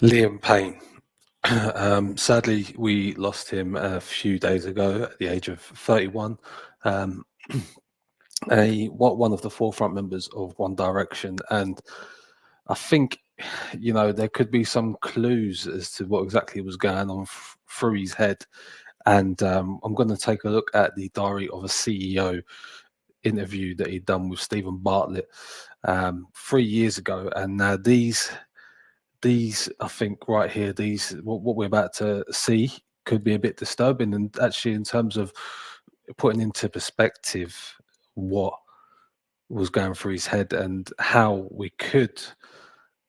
Liam Payne. Sadly, we lost him a few days ago at the age of 31. Um, one of the forefront members of One Direction, and I think there could be some clues as to what exactly was going on through his head. And I'm going to take a look at the Diary of a CEO interview that he'd done with Stephen Bartlett 3 years ago, and now these I think right here, what we're about to see could be a bit disturbing, and actually in terms of putting into perspective what was going through his head and how we could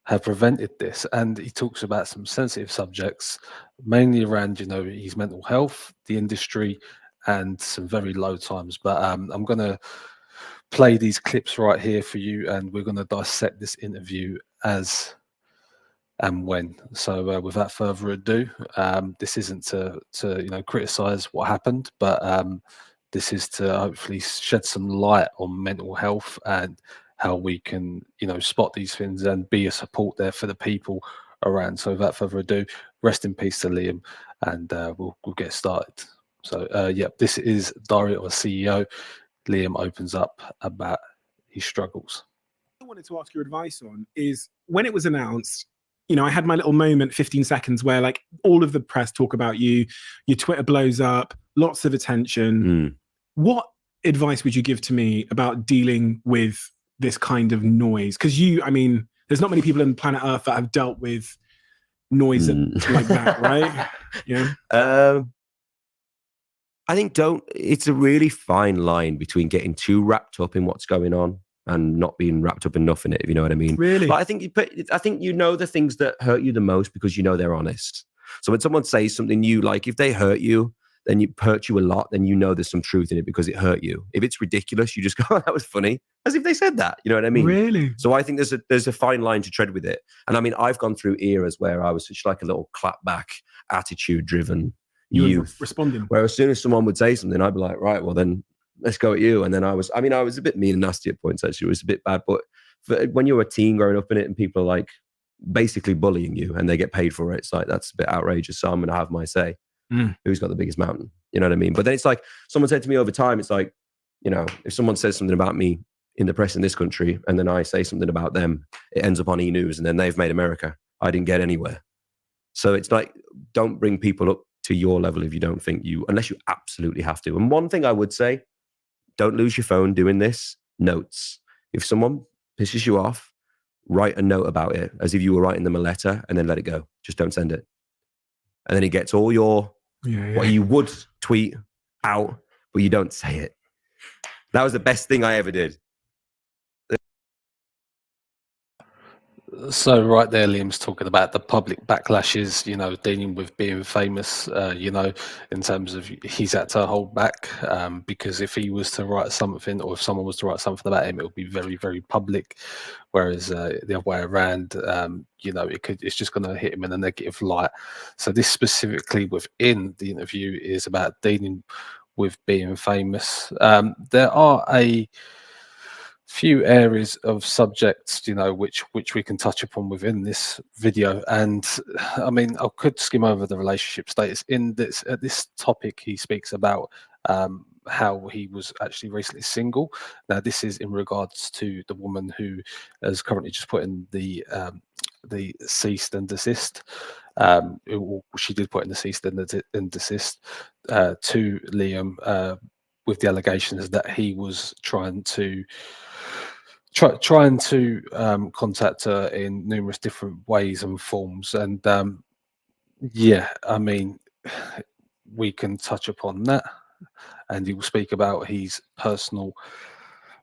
have prevented this. And he talks about some sensitive subjects, mainly around his mental health, the industry, and some very low times. But I'm going to play these clips right here for you, and we're going to dissect this interview as and when. So without further ado, this isn't to criticize what happened, but this is to hopefully shed some light on mental health and how we can spot these things and be a support there for the people around. So without further ado, rest in peace to Liam, and we'll get started. So this is Diary of a CEO. Liam opens up about his struggles. I wanted to ask your advice on is when it was announced, I had my little moment, 15 seconds, where like all of the press talk about you, your Twitter blows up, lots of attention. What advice would you give to me about dealing with this kind of noise? Because there's not many people on planet Earth that have dealt with noise like that, right? I think it's a really fine line between getting too wrapped up in what's going on and not being wrapped up enough in it, if you know what I mean. Really? But I think the things that hurt you the most because they're honest. So when someone says something if they hurt you, then it hurt you a lot, then there's some truth in it because it hurt you. If it's ridiculous, you just go, oh, that was funny, as if they said that, you know what I mean? Really? So I think there's a fine line to tread with it. And I've gone through eras where I was such like a little clapback, attitude-driven youth. Responding. Where as soon as someone would say something, I'd be like, right, well then let's go at you. And then I was a bit mean and nasty at points, actually. It was a bit bad. But when you're a teen growing up in it and people are like basically bullying you and they get paid for it, it's like, that's a bit outrageous. So I'm going to have my say. Who's got the biggest mountain? You know what I mean? But then it's like, someone said to me over time, it's like, if someone says something about me in the press in this country and then I say something about them, it ends up on E! News and then they've made America. I didn't get anywhere. So it's like, don't bring people up to your level if you don't think unless you absolutely have to. And one thing I would say, don't lose your phone doing this. Notes. If someone pisses you off, write a note about it as if you were writing them a letter and then let it go. Just don't send it. And then it gets all your, what you would tweet out, but you don't say it. That was the best thing I ever did. So right there, Liam's talking about the public backlashes, dealing with being famous, in terms of he's had to hold back because if he was to write something or if someone was to write something about him, it would be very, very public. Whereas the other way around, it's just going to hit him in a negative light. So this specifically within the interview is about dealing with being famous. There are a few areas of subjects which we can touch upon within this video, and I could skim over the relationship status in this topic. He speaks about how he was actually recently single. Now this is in regards to the woman who has currently just put in the cease and desist. She did put in the cease and desist to Liam with the allegations that he was trying to contact her in numerous different ways and forms. And we can touch upon that, and he will speak about his personal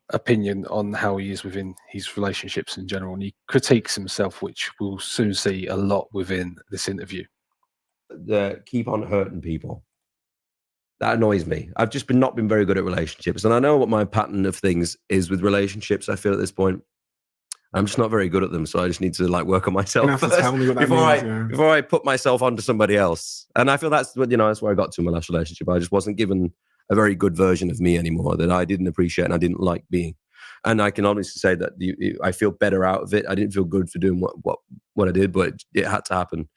opinion on how he is within his relationships in general, and he critiques himself, which we'll soon see a lot within this interview. Keep on hurting people. That annoys me. I've just not been very good at relationships. And I know what my pattern of things is with relationships, I feel at this point. I'm just not very good at them. So I just need to work on myself first tell me what that means, before I put myself onto somebody else. And I feel that's what, that's where I got to in my last relationship. I just wasn't given a very good version of me anymore that I didn't appreciate and I didn't like being. And I can honestly say that I feel better out of it. I didn't feel good for doing what what I did, but it had to happen.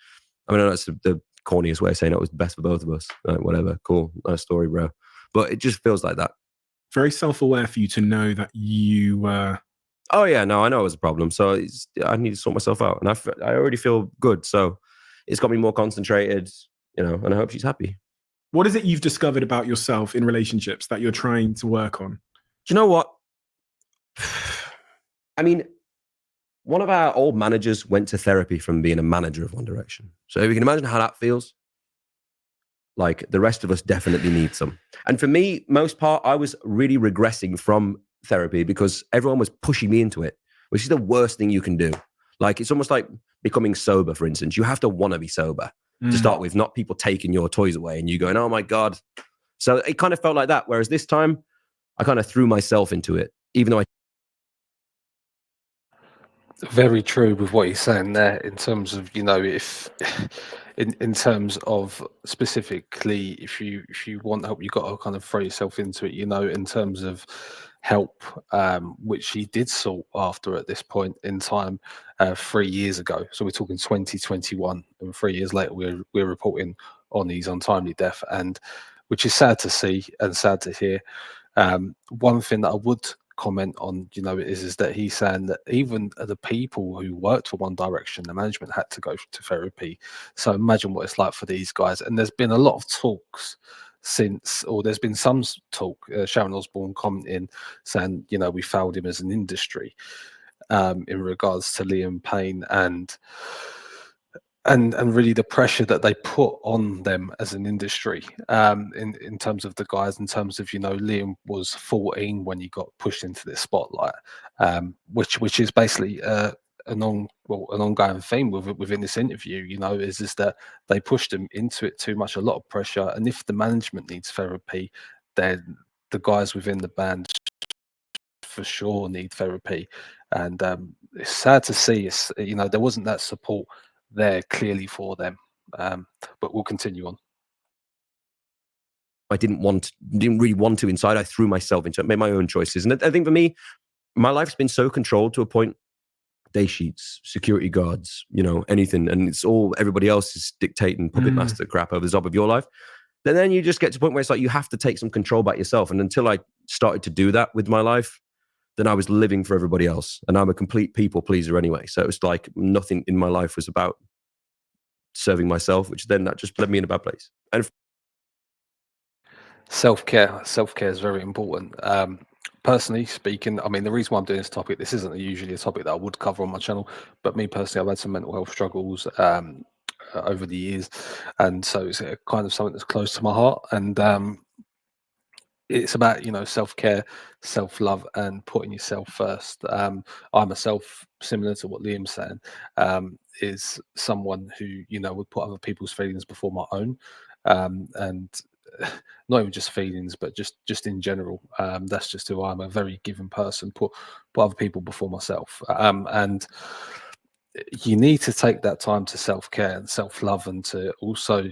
I mean, I know that's the corniest way of saying it was the best for both of us. Like, whatever, cool, nice story, bro. But it just feels like that. Very self-aware for you to know that you were. Oh yeah, no, I know it was a problem. So I need to sort myself out, and I already feel good. So it's got me more concentrated, and I hope she's happy. What is it you've discovered about yourself in relationships that you're trying to work on? Do you know what? I mean, one of our old managers went to therapy from being a manager of One Direction. So if you can imagine how that feels, like the rest of us definitely need some. And for me, most part, I was really regressing from therapy because everyone was pushing me into it, which is the worst thing you can do. Like, it's almost like becoming sober, for instance. You have to want to be sober to start with, not people taking your toys away and you going, oh my God. So it kind of felt like that. Whereas this time, I kind of threw myself into it, even though I... Very true with what he's saying there in terms of, if in terms of specifically, if you want help, you got to kind of throw yourself into it, in terms of help, which he did sought after at this point in time 3 years ago. So we're talking 2021, and 3 years later we're reporting on his untimely death, and which is sad to see and sad to hear. One thing that I would comment on, is that he's saying that even the people who worked for One Direction, the management had to go to therapy. So imagine what it's like for these guys. And there's been a lot of talks since, or there's been some talk, Sharon Osbourne commenting, saying, we failed him as an industry, in regards to Liam Payne and really the pressure that they put on them as an industry, in terms of the guys, in terms of, Liam was 14 when he got pushed into this spotlight, which is basically an ongoing theme within this interview, is that they pushed him into it too much, a lot of pressure. And if the management needs therapy, then the guys within the band for sure need therapy. And it's sad to see, there wasn't that support there clearly for them, but we'll continue on. I didn't really want to inside. I threw myself into it, made my own choices. And I think for me, my life's been so controlled to a point. Day sheets, security guards, anything. And it's all everybody else is dictating puppet master crap over the top of your life. Then you just get to a point where it's like you have to take some control back yourself. And until I started to do that with my life, then I was living for everybody else. And I'm a complete people pleaser anyway. So it was like nothing in my life was about serving myself, which then that just led me in a bad place. And self-care is very important. Personally speaking, I mean, the reason why I'm doing this topic, this isn't usually a topic that I would cover on my channel, but me personally, I've had some mental health struggles over the years, and so it's kind of something that's close to my heart. And it's about, self-care, self-love, and putting yourself first. I myself, similar to what Liam's saying, is someone who, would put other people's feelings before my own, and not even just feelings, but just in general. That's just who I'm, a very giving person, put other people before myself. And you need to take that time to self-care and self-love, and to also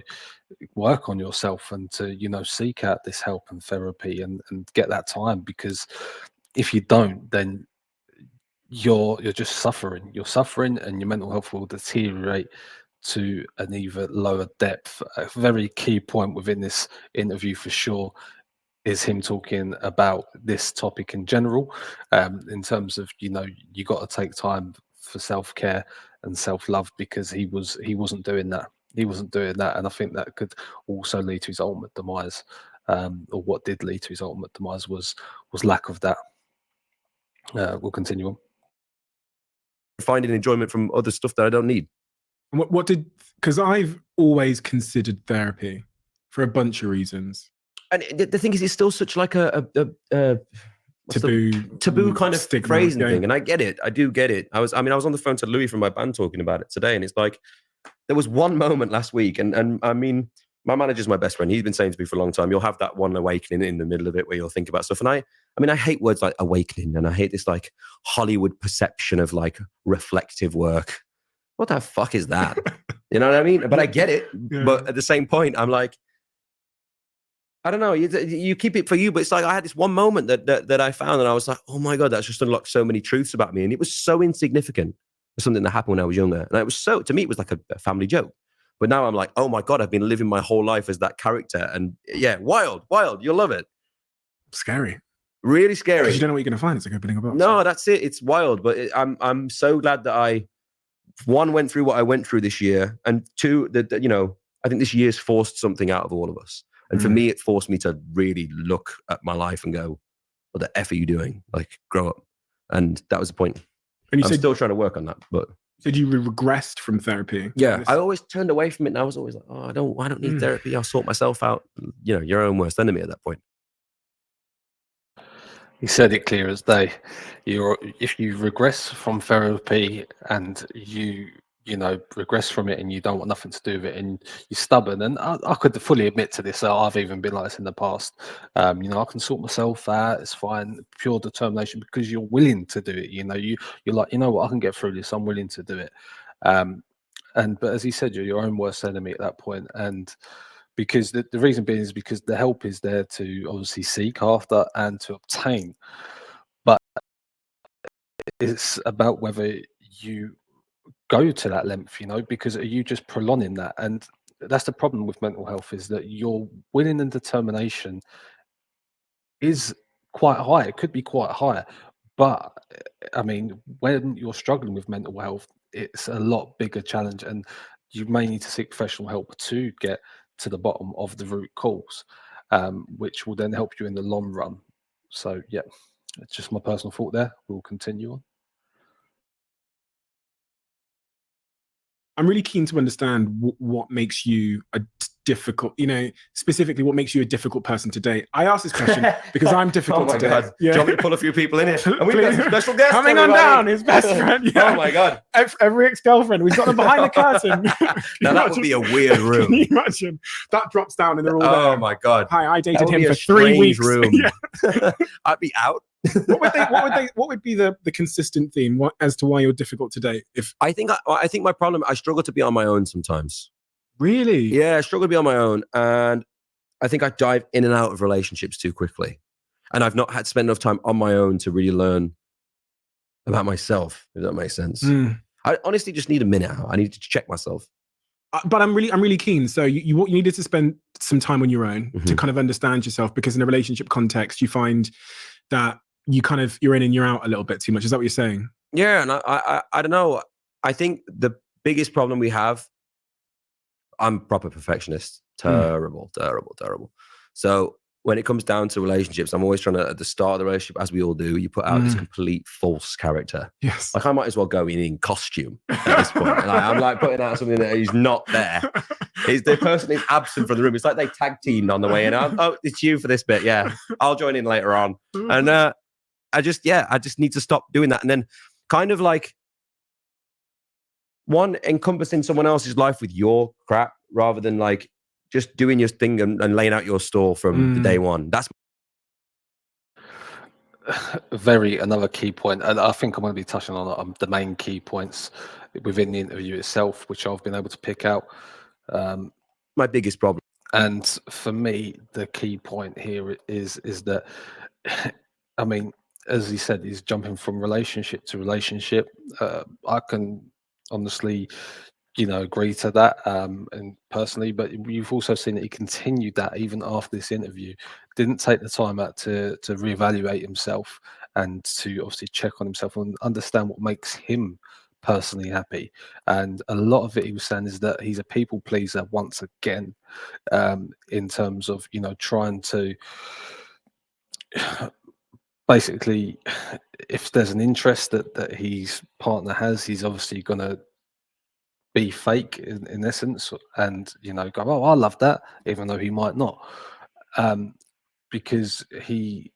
work on yourself, and to, seek out this help and therapy, and get that time, because if you don't, then you're just suffering. You're suffering, and your mental health will deteriorate to an even lower depth. A very key point within this interview for sure is him talking about this topic in general, in terms of, you got to take time for self-care and self-love, because he wasn't doing that. And I think that could also lead to his ultimate demise, or what did lead to his ultimate demise was lack of that. We'll continue on. Finding enjoyment from other stuff that I don't need. Because I've always considered therapy for a bunch of reasons. And the thing is, it's still such like a taboo kind of phrase and thing. And I get it. I do get it. I was on the phone to Louis from my band talking about it today. And it's like, there was one moment last week. And I mean, my manager's my best friend. He's been saying to me for a long time, you'll have that one awakening in the middle of it where you'll think about stuff. And I hate words like awakening. And I hate this like Hollywood perception of like reflective work. What the fuck is that? You know what I mean? But I get it. Yeah. But at the same point, I'm like, I don't know. You keep it for you, but it's like I had this one moment that I found, and I was like, oh my God, that's just unlocked so many truths about me. And it was so insignificant. something that happened when I was younger. And it was to me, it was like a family joke. But now I'm like, oh my God, I've been living my whole life as that character. And yeah, wild. You'll love it. Scary. Really scary. Because you don't know what you're going to find. It's like opening a box. No, that's it. It's wild. But I'm so glad that I, one, went through what I went through this year. And two, that I think this year's forced something out of all of us. And for me, it forced me to really look at my life and go, what the F are you doing? Like, grow up. And that was the point. And I'm still trying to work on that. But did you regressed from therapy? Yeah, I always turned away from it. And I was always like, oh, I don't need therapy. I'll sort myself out. Your own worst enemy at that point. He said it clear as day. If you regress from therapy and you regress from it and you don't want nothing to do with it and you're stubborn, and I could fully admit to this. I've even been like this in the past. I can sort myself out. It's fine. Pure determination, because you're willing to do it. You're like, what, I can get through this. I'm willing to do it. But as he said, you're your own worst enemy at that point. And because the reason being is because the help is there to obviously seek after and to obtain. But it's about whether you go to that length, because are you just prolonging that? And that's the problem with mental health, is that your willing and determination is quite high. It could be quite high. But I mean, when you're struggling with mental health, it's a lot bigger challenge, and you may need to seek professional help to get to the bottom of the root cause, which will then help you in the long run. So yeah, it's just my personal thought there. We'll continue on. I'm really keen to understand what makes you a difficult, specifically what makes you a difficult person to date. I asked this question because I'm difficult to date. God. Yeah. Do you want me to pull a few people in here? And we've got some special guests coming on down, his best friend. Yeah. Oh my God. Every ex-girlfriend. We've got them behind the curtain. Now that would be a weird room. Can you imagine? That drops down and they're all there. Oh my God. Hi, I dated him for 3 weeks. Room. I'd be out. What would be the consistent theme as to why you're difficult to date? I think my problem, I struggle to be on my own sometimes. Really? Yeah, I struggle to be on my own, and I think I dive in and out of relationships too quickly, and I've not had to spend enough time on my own to really learn about myself, if that makes sense. I honestly just need a minute. I need to check myself. But I'm really keen. So you needed to spend some time on your own to kind of understand yourself, because in a relationship context, you find that you're in and you're out a little bit too much. Is that what you're saying? Yeah, and I don't know. I think the biggest problem we have, I'm proper perfectionist. Terrible. So when it comes down to relationships, I'm always trying to, at the start of the relationship, as we all do, you put out this complete false character. Yes. Like, I might as well go in costume at this point. I'm like putting out something that is not there. The person is absent from the room. It's like they tag teamed on the way in. Oh, it's you for this bit. Yeah, I'll join in later on. And I just need to stop doing that. And then kind of like, one, encompassing someone else's life with your crap, rather than like just doing your thing and laying out your store from the day one. That's another key point. And I think I'm going to be touching on the main key points within the interview itself, which I've been able to pick out. My biggest problem. And for me, the key point here is that, I mean, as he said, he's jumping from relationship to relationship. I can honestly, agree to that, and personally, but you've also seen that he continued that even after this interview. Didn't take the time out to reevaluate himself and to obviously check on himself and understand what makes him personally happy. And a lot of it, he was saying, is that he's a people pleaser once again, in terms of trying to basically, if there's an interest that his partner has, he's obviously going to be fake in essence, and go, oh, I love that, even though he might not, because he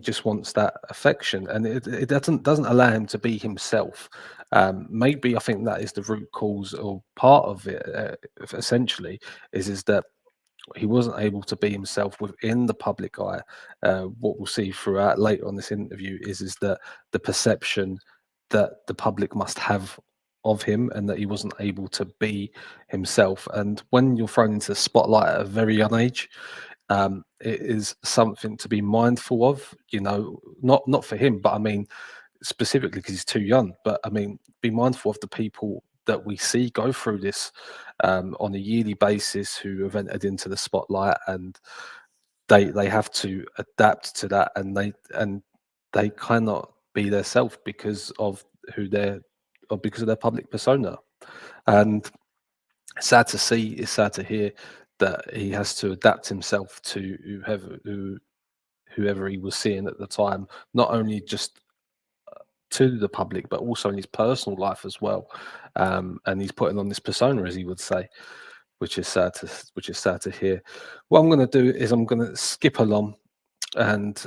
just wants that affection, and it doesn't allow him to be himself. Maybe I think that is the root cause, or part of it, essentially, is that he wasn't able to be himself within the public eye. What we'll see throughout later on this interview is that the perception that the public must have of him, and that he wasn't able to be himself. And when you're thrown into the spotlight at a very young age, it is something to be mindful of, not for him, but I mean, specifically because he's too young. But I mean, be mindful of the people that we see go through this on a yearly basis who have entered into the spotlight, and they have to adapt to that, and they cannot be their self because of because of their public persona. And it's sad to see, it's sad to hear that he has to adapt himself to whoever he was seeing at the time, not only just to the public but also in his personal life as well. And he's putting on this persona, as he would say, which is sad to hear. What I'm going to do is I'm going to skip along, and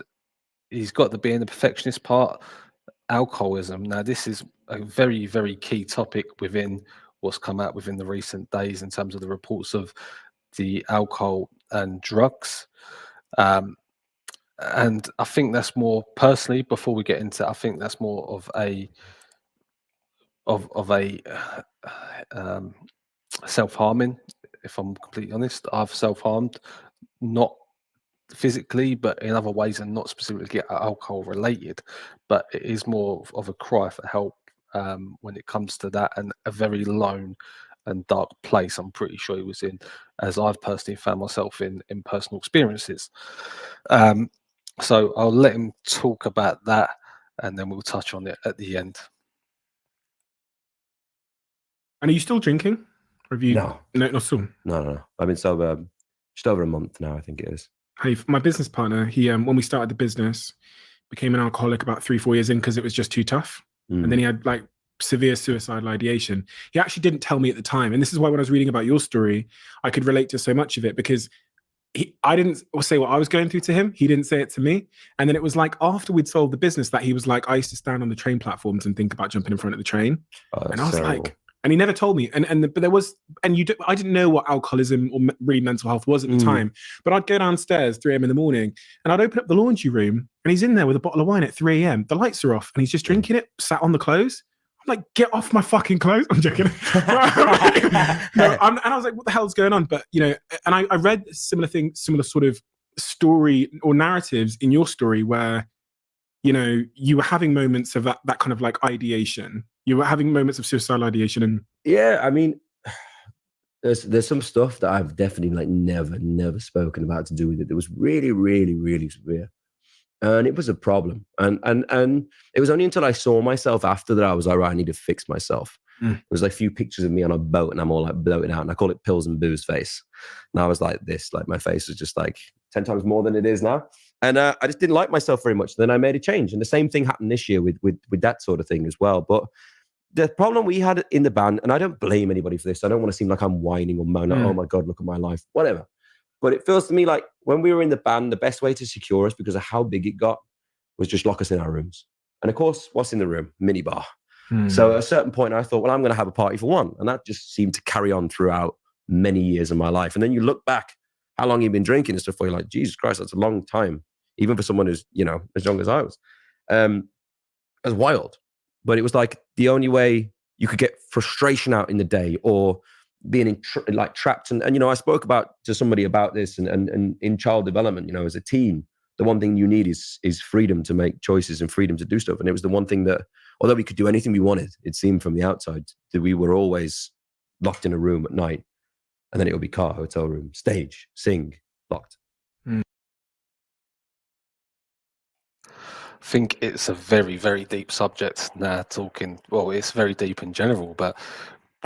he's got the being the perfectionist part. Alcoholism. Now, this is a very, very key topic within what's come out within the recent days in terms of the reports of the alcohol and drugs. And I think that's more personally, before we get into, I think that's more of a self-harming. If I'm completely honest, I've self-harmed, not physically, but in other ways, and not specifically alcohol related. But it is more of a cry for help when it comes to that, and a very lone and dark place I'm pretty sure he was in, as I've personally found myself in personal experiences. So I'll let him talk about that, and then we'll touch on it at the end. And are you still drinking? Or have you? No, not still. No. I've been sober just over a month now, I think it is. Hey, my business partner, he when we started the business, became an alcoholic about 3-4 years in because it was just too tough. And then he had like severe suicidal ideation. He actually didn't tell me at the time. And this is why when I was reading about your story, I could relate to so much of it, because I didn't say what I was going through to him. He didn't say it to me. And then it was like after we'd sold the business that he was like, I used to stand on the train platforms and think about jumping in front of the train. And I was like, and he never told me. But there was, and I didn't know what alcoholism or really mental health was at the time. But I'd go downstairs 3 a.m. in the morning, and I'd open up the laundry room, and he's in there with a bottle of wine at 3 a.m. The lights are off, and he's just drinking it, sat on the clothes. I'm like, get off my fucking clothes. I'm joking. And I was like, what the hell's going on? But, and I read similar sort of story or narratives in your story where, you were having moments of that kind of like ideation. You were having moments of suicidal ideation. And yeah, I mean, there's some stuff that I've definitely like never spoken about to do with it. That was really, really, really severe. And it was a problem. And it was only until I saw myself after that I was like, right, I need to fix myself. There was like a few pictures of me on a boat, and I'm all like bloated out, and I call it pills and booze face. And I was like this, like my face was just like 10 times more than it is now. And I just didn't like myself very much. Then I made a change. And the same thing happened this year with that sort of thing as well. But the problem we had in the band, and I don't blame anybody for this. I don't want to seem like I'm whining or moaning, oh my God, look at my life, whatever. But it feels to me like when we were in the band, the best way to secure us, because of how big it got, was just lock us in our rooms. And of course, what's in the room? Minibar. So at a certain point, I thought, well, I'm going to have a party for one. And that just seemed to carry on throughout many years of my life. And then you look back, how long you've been drinking and stuff, where you're like, Jesus Christ, that's a long time. Even for someone who's, as young as I was. It was wild. But it was like the only way you could get frustration out in the day, or being trapped. And I spoke to somebody about this, and in child development, as a teen, the one thing you need is freedom to make choices and freedom to do stuff. And it was the one thing that, although we could do anything we wanted, it seemed from the outside that we were always locked in a room at night. And then it would be car, hotel room, stage, sing, locked. I think it's a very, very deep subject now, it's very deep in general, but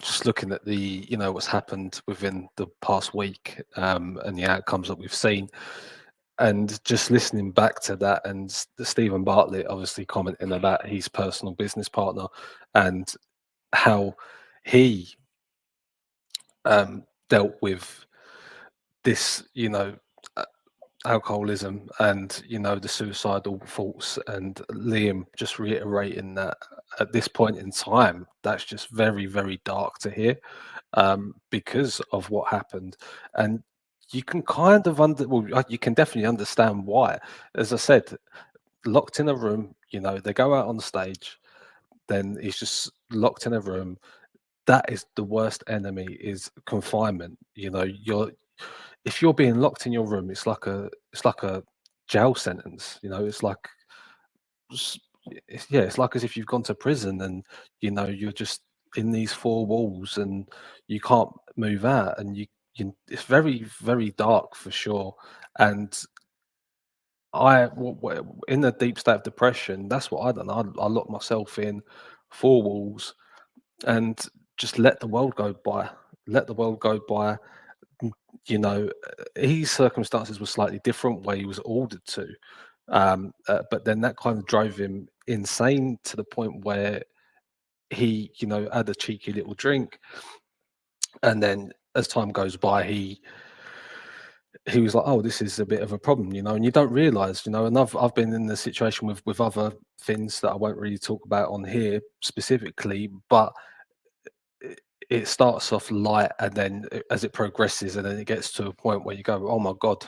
just looking at the, what's happened within the past week and the outcomes that we've seen, and just listening back to that, and Stephen Bartlett obviously commenting about his personal business partner and how he dealt with this, alcoholism and the suicidal thoughts, and Liam just reiterating that at this point in time, that's just very, very dark to hear because of what happened. And you can kind of you can definitely understand why. As I said, locked in a room, they go out on stage, then he's just locked in a room. That is the worst enemy, is confinement. If you're being locked in your room, it's like a jail sentence. It's like it's like as if you've gone to prison and you're just in these four walls and you can't move out, and it's very, very dark for sure. And in the deep state of depression, that's what I done. I locked myself in four walls and just let the world go by. Let the world go by. Mm, his circumstances were slightly different, where he was ordered to, but then that kind of drove him insane to the point where he, had a cheeky little drink, and then as time goes by, he was like, oh, this is a bit of a problem, and you don't realize, and I've been in the situation with other things that I won't really talk about on here specifically, but it starts off light, and then as it progresses, and then it gets to a point where you go, oh my God,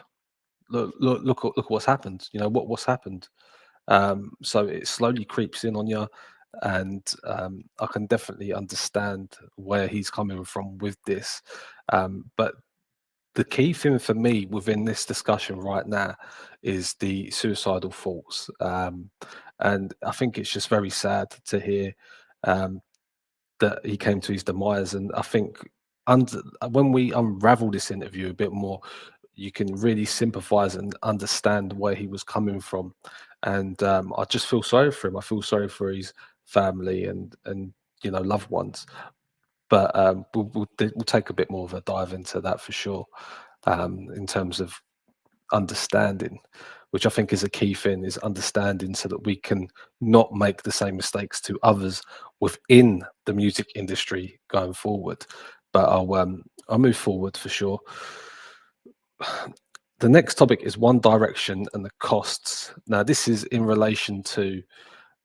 look what's happened. What's happened. So it slowly creeps in on you, and I can definitely understand where he's coming from with this. But the key thing for me within this discussion right now is the suicidal thoughts. And I think it's just very sad to hear um, that he came to his demise. And I think when we unravel this interview a bit more, you can really sympathize and understand where he was coming from. And I just feel sorry for him. I feel sorry for his family and loved ones. But we'll take a bit more of a dive into that for sure, in terms of understanding, which I think is a key thing, is understanding so that we can not make the same mistakes to others within the music industry going forward. But I'll move forward for sure. The next topic is One Direction and the costs. Now, this is in relation to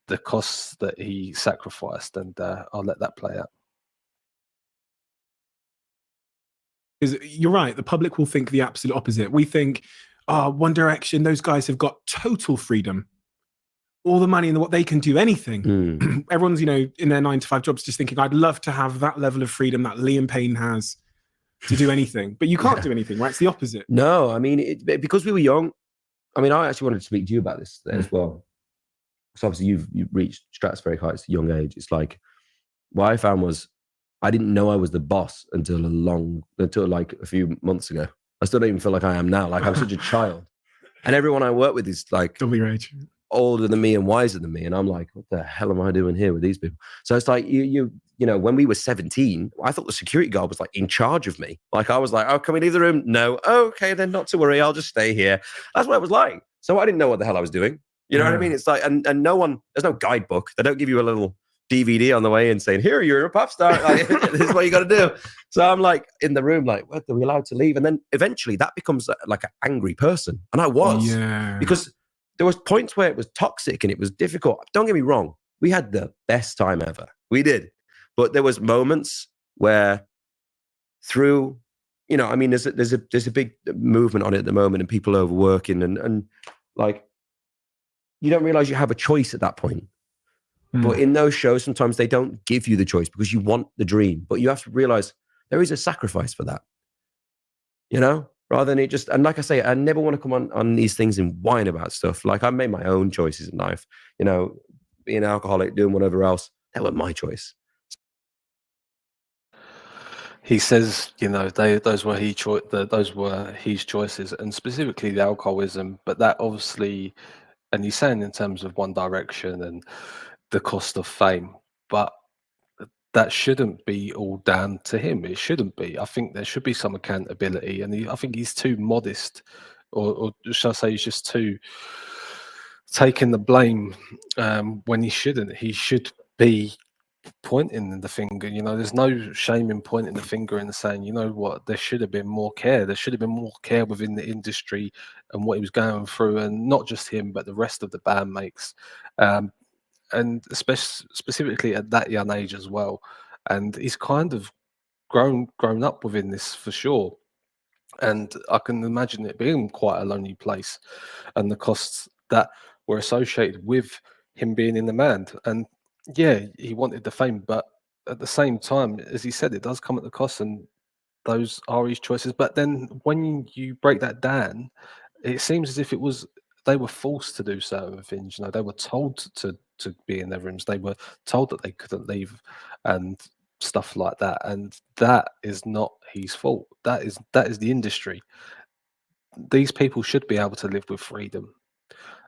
the costs that he sacrificed, and I'll let that play out. Because you're right, the public will think the absolute opposite. We think, One Direction, those guys have got total freedom, all the money and what they can do anything. Everyone's, in their 9-to-5 jobs just thinking, I'd love to have that level of freedom that Liam Payne has to do anything. But you can't do anything, right? It's the opposite. No, I mean, because we were young. I mean, I actually wanted to speak to you about this as well. So obviously you've reached stratospheric heights at a young age. It's like, what I found was I didn't know I was the boss until like a few months ago. I still don't even feel like I am now. Like, I'm such a child. And everyone I work with is like Double your age, older than me and wiser than me. And I'm like, what the hell am I doing here with these people? So it's like, when we were 17, I thought the security guard was like in charge of me. Like, I was like, oh, can we leave the room? No. Oh, okay, then not to worry. I'll just stay here. That's what it was like. So I didn't know what the hell I was doing. You know what I mean? It's like, and there's no guidebook. They don't give you a little DVD on the way and saying, here, you're a pop star. Like, this is what you got to do. So I'm like in the room, like, what, are we allowed to leave? And then eventually that becomes like an angry person. And I was, because there was points where it was toxic and it was difficult. Don't get me wrong. We had the best time ever. We did. But there was moments where through, I mean, there's a big movement on it at the moment, and people overworking and like, you don't realize you have a choice at that point. But in those shows, sometimes they don't give you the choice because you want the dream. But you have to realize there is a sacrifice for that, rather than it just, and like I say, I never want to come on these things and whine about stuff. Like, I made my own choices in life, being an alcoholic, doing whatever else. That was my choice. He says, those were his choices, and specifically the alcoholism. But that obviously, and he's saying in terms of One Direction and the cost of fame, but that shouldn't be all down to him. It shouldn't be. I think there should be some accountability, and I think he's too modest, or shall I say, he's just too taking the blame when he shouldn't. He should be pointing the finger. There's no shame in pointing the finger and saying, you know what, there should have been more care. There should have been more care within the industry and what he was going through, and not just him, but the rest of the bandmates. And specifically at that young age as well. And he's kind of grown up within this for sure. And I can imagine it being quite a lonely place, and the costs that were associated with him being in the band. And yeah, he wanted the fame, but at the same time, as he said, it does come at the cost, and those are his choices. But then when you break that down, it seems as if it was they were forced to do certain things. You know, they were told to be in their rooms. They were told that they couldn't leave and stuff like that. And that is not his fault. That is the industry. These people should be able to live with freedom,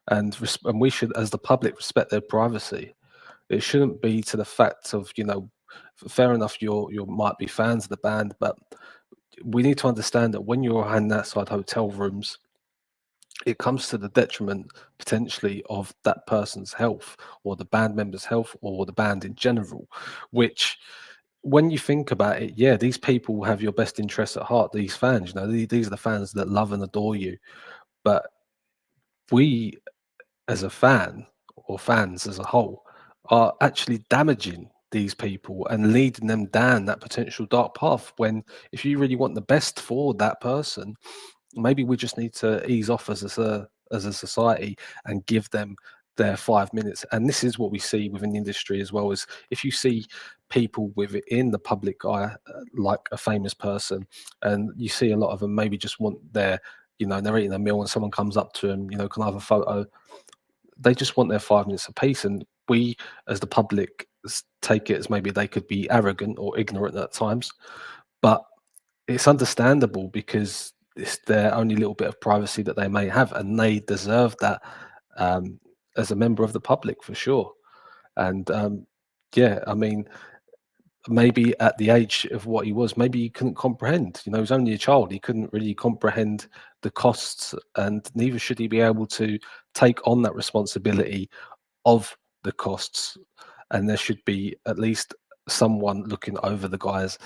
and we should, as the public, respect their privacy. It shouldn't be to the fact of, you know, fair enough, you might be fans of the band, but we need to understand that when you're in outside hotel rooms, it comes to the detriment potentially of that person's health, or the band member's health, or the band in general, which, when you think about it, yeah, these people have your best interests at heart. These fans, you know, these are the fans that love and adore you. But we, as a fan, or fans as a whole, are actually damaging these people and leading them down that potential dark path, when, if you really want the best for that person, maybe we just need to ease off as a society and give them their 5 minutes. And this is what we see within the industry as well. As if you see people within the public eye, like a famous person, and you see a lot of them maybe just want their, you know, they're eating a meal and someone comes up to them, you know, can I have a photo? They just want their 5 minutes apiece. And we, as the public, take it as maybe they could be arrogant or ignorant at times, but it's understandable, because it's their only little bit of privacy that they may have, and they deserve that, as a member of the public, for sure. And yeah, I mean, maybe at the age of what he was, maybe he couldn't comprehend. You know, he was only a child. He couldn't really comprehend the costs, and neither should he be able to take on that responsibility of the costs. And there should be at least someone looking over the guys,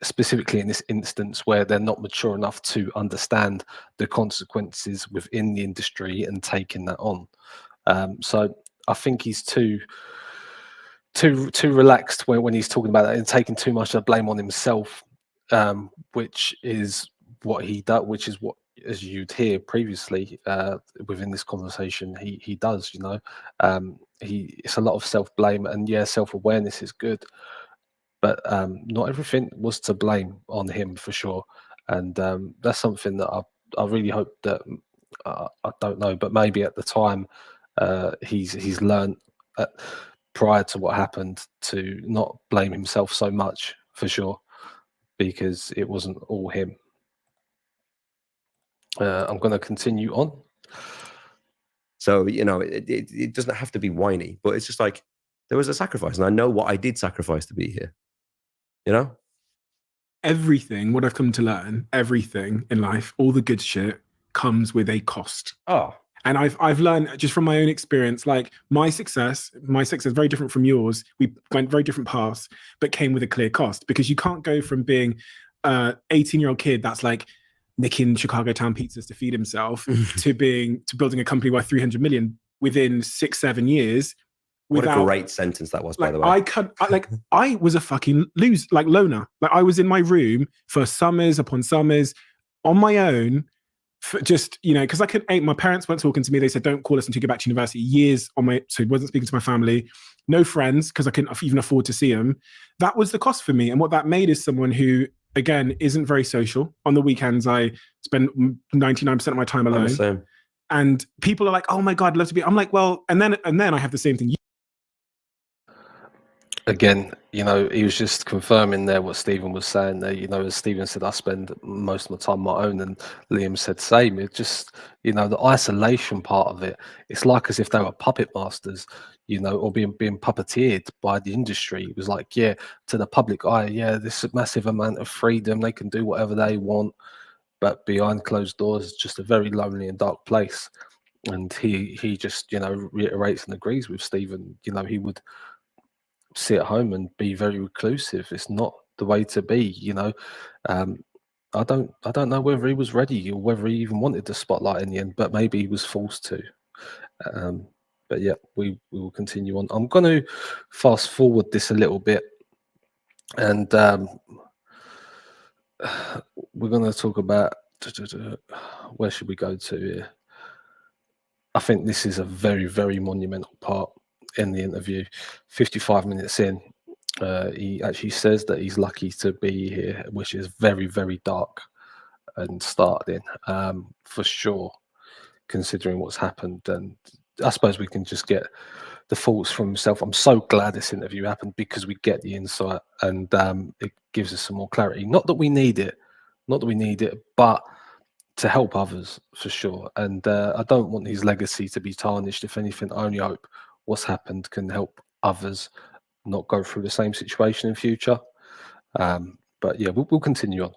specifically in this instance where they're not mature enough to understand the consequences within the industry and taking that on. So I think he's too relaxed when he's talking about that, and taking too much of the blame on himself, which is what he does, which is what, as you'd hear previously within this conversation, he does. You know, it's a lot of self-blame, and yeah, self-awareness is good, but not everything was to blame on him, for sure. And that's something that I really hope that, I don't know, but maybe at the time he's learned, prior to what happened, to not blame himself so much, for sure, because it wasn't all him. I'm going to continue on. So, you know, it doesn't have to be whiny, but it's just like, there was a sacrifice, and I know what I did sacrifice to be here. You know, Everything, what I've come to learn, everything in life, all the good shit comes with a cost. oh, And I've learned just from my own experience, like my success is very different from yours. We went very different paths, but came with a clear cost, because you can't go from being a 18-year-old kid that's like nicking Chicago town pizzas to feed himself to building a company worth 300 million within 6-7 years. what a great sentence that was, by Like the way. I was a fucking loner. Like, I was in my room for summers upon summers on my own, for just, you know, because my parents weren't talking to me. They said, don't call us until you get back to university. Years on so I wasn't speaking to my family, no friends, because I couldn't even afford to see them. That was the cost for me. And what that made is someone who, again, isn't very social. On the weekends, I spend 99% of my time alone. I'm the same. And people are like, oh my God, I'd love to be. I'm like, well, and then I have the same thing. Again, you know, he was just confirming there what Stephen was saying there. You know, as Stephen said, I spend most of my time on my own, and Liam said same. It just, you know, the isolation part of it, it's like as if they were puppet masters, you know, or being puppeteered by the industry. It was like, yeah, to the public eye, yeah, this massive amount of freedom, they can do whatever they want, but behind closed doors, it's just a very lonely and dark place. And he just, you know, reiterates and agrees with Stephen. You know, he would sit at home and be very reclusive. It's not the way to be, you know. I don't know whether he was ready, or whether he even wanted the spotlight in the end, but maybe he was forced to. But yeah, we will continue on. I'm going to fast forward this a little bit, and we're going to talk about, where should we go to here? I think this is a very, very monumental part in the interview. 55 minutes in, he actually says that he's lucky to be here, which is very, very dark and starting, for sure. considering what's happened. And I suppose we can just get the thoughts from himself. I'm so glad this interview happened because we get the insight, and it gives us some more clarity. Not that we need it, but to help others for sure. And I don't want his legacy to be tarnished. If anything, I only hope what's happened can help others not go through the same situation in future. But yeah, we'll continue on.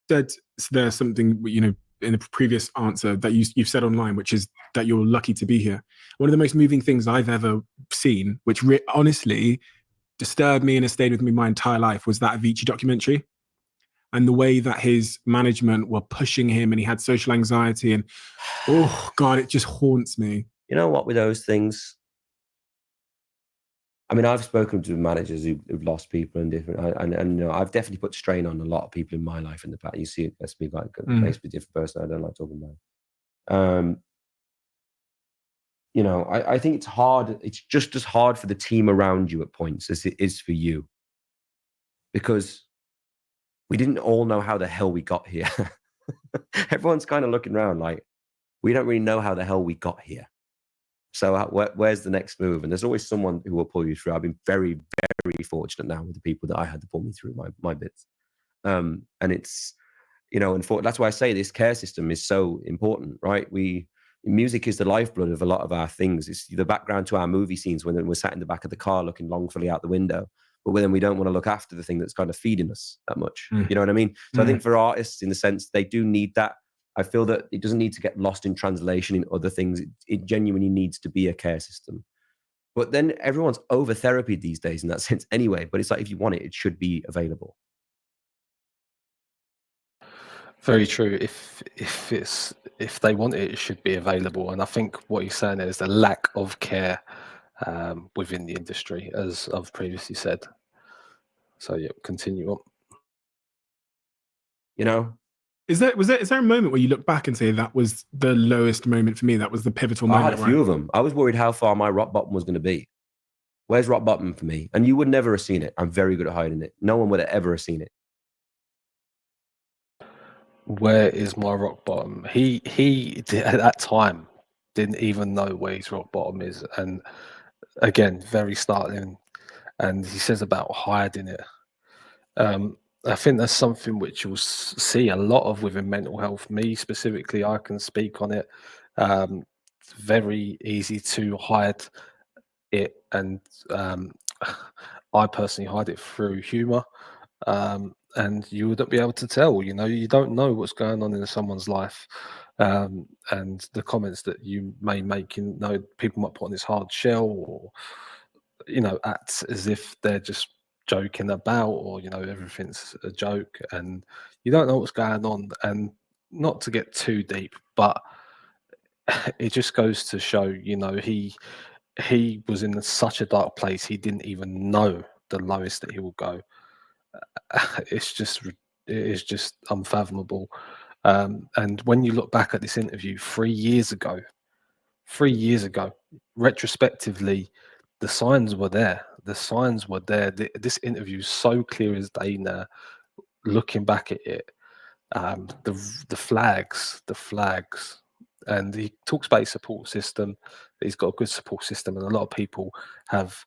Said there's something, you know, in the previous answer that you've said online, which is that you're lucky to be here. One of the most moving things I've ever seen, which honestly disturbed me and has stayed with me my entire life, was that Avicii documentary. And the way that his management were pushing him, and he had social anxiety, and oh God, it just haunts me. You know what, with those things, I mean, I've spoken to managers who've lost people and different, and you know, I've definitely put strain on a lot of people in my life in the past. You see, it makes me like makes me a different person. I don't like talking about it. You know, I think it's hard. It's just as hard for the team around you at points as it is for you, because we didn't all know how the hell we got here. Everyone's kind of looking around like, we don't really know how the hell we got here. So where's the next move? And there's always someone who will pull you through. I've been very, very fortunate now with the people that I had to pull me through my bits. And it's, you know, and that's why I say this care system is so important, right? Music is the lifeblood of a lot of our things. It's the background to our movie scenes when we're sat in the back of the car looking longfully out the window. But then we don't want to look after the thing that's kind of feeding us that much. You know what I mean? So I think for artists, in the sense, they do need that. I feel that it doesn't need to get lost in translation in other things. It genuinely needs to be a care system. But then everyone's over therapy these days in that sense anyway. But it's like, if you want it, it should be available. Very true. If they want it, it should be available. And I think what he's saying there is the lack of care within the industry, as I've previously said. So yeah, continue on. You know, is there a moment where you look back and say that was the lowest moment for me? That was the pivotal moment. I had a few of them. I was worried how far my rock bottom was going to be. Where's rock bottom for me? And you would never have seen it. I'm very good at hiding it. No one would have ever seen it. Where is my rock bottom? He at that time didn't even know where his rock bottom is, and again, very startling. And he says about hiding it. I think that's something which you'll see a lot of within mental health. Me specifically, I can speak on it. It's very easy to hide it, and I personally hide it through humour. And you wouldn't be able to tell, you know, you don't know what's going on in someone's life. And the comments that you may make, you know, people might put on this hard shell, or, you know, act as if they're just joking about, or, you know, everything's a joke, and you don't know what's going on. And not to get too deep, but it just goes to show, you know, he was in such a dark place, he didn't even know the lowest that he will go. It is just unfathomable. And when you look back at this interview 3 years ago, retrospectively, the signs were there. This interview is so clear as day now. Looking back at it, the flags, and he talks about his support system. He's got a good support system, and a lot of people have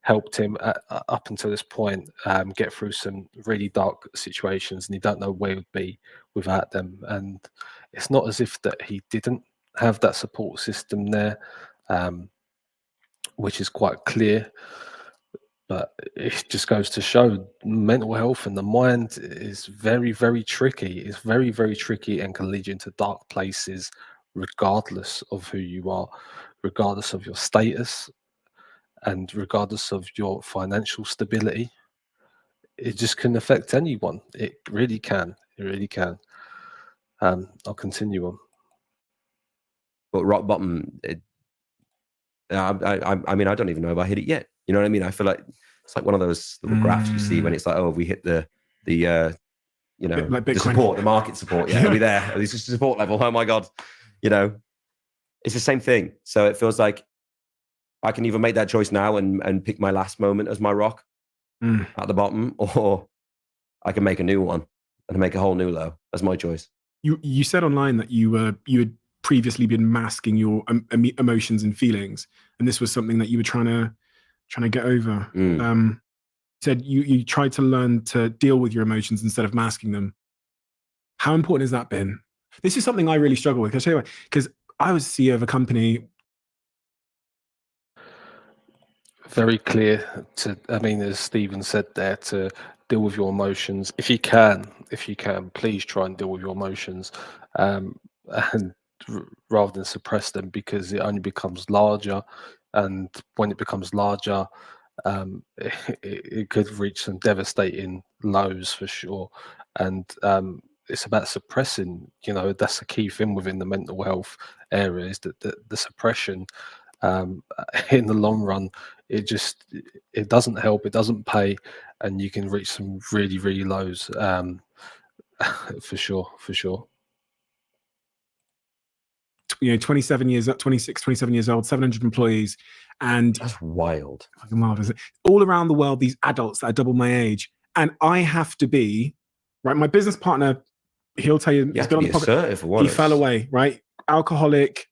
helped him up until this point get through some really dark situations, and he don't know where he would be without them. And it's not as if that he didn't have that support system there, which is quite clear. But it just goes to show mental health and the mind is very, very tricky. It's very, very tricky, and can lead you into dark places regardless of who you are, regardless of your status, and regardless of your financial stability. It just can affect anyone. It really can. It really can. I'll continue on. But rock bottom, I mean, I don't even know if I hit it yet. You know what I mean? I feel like it's like one of those little graphs you see when it's like, oh, we hit the you know, like the support, the market support. Yeah, are we there? This is the support level. Oh my God. You know, it's the same thing. So it feels like I can either make that choice now and pick my last moment as my rock at the bottom, or I can make a new one and make a whole new low. That's my choice. You said online that you had previously been masking your emotions and feelings, and this was something that you were trying to get over. Said you tried to learn to deal with your emotions instead of masking them. How important has that been? This is something I really struggle with. I'll tell you why. Because I was CEO of a company. Very clear to, I mean, as Stephen said there, to deal with your emotions. If you can, please try and deal with your emotions, and rather than suppress them, because it only becomes larger. And when it becomes larger, it could reach some devastating lows for sure. And it's about suppressing, that's the key thing within the mental health area, is that the suppression, in the long run, it doesn't help, it doesn't pay, and you can reach some really, really lows, for sure. 27 years, 26, 27 years old, 700 employees, and that's wild. Fucking wild, isn't it? All around the world, these adults that are double my age, and I have to be right. My business partner, he'll tell you, he's been on the podcast. He fell away, right? Alcoholic,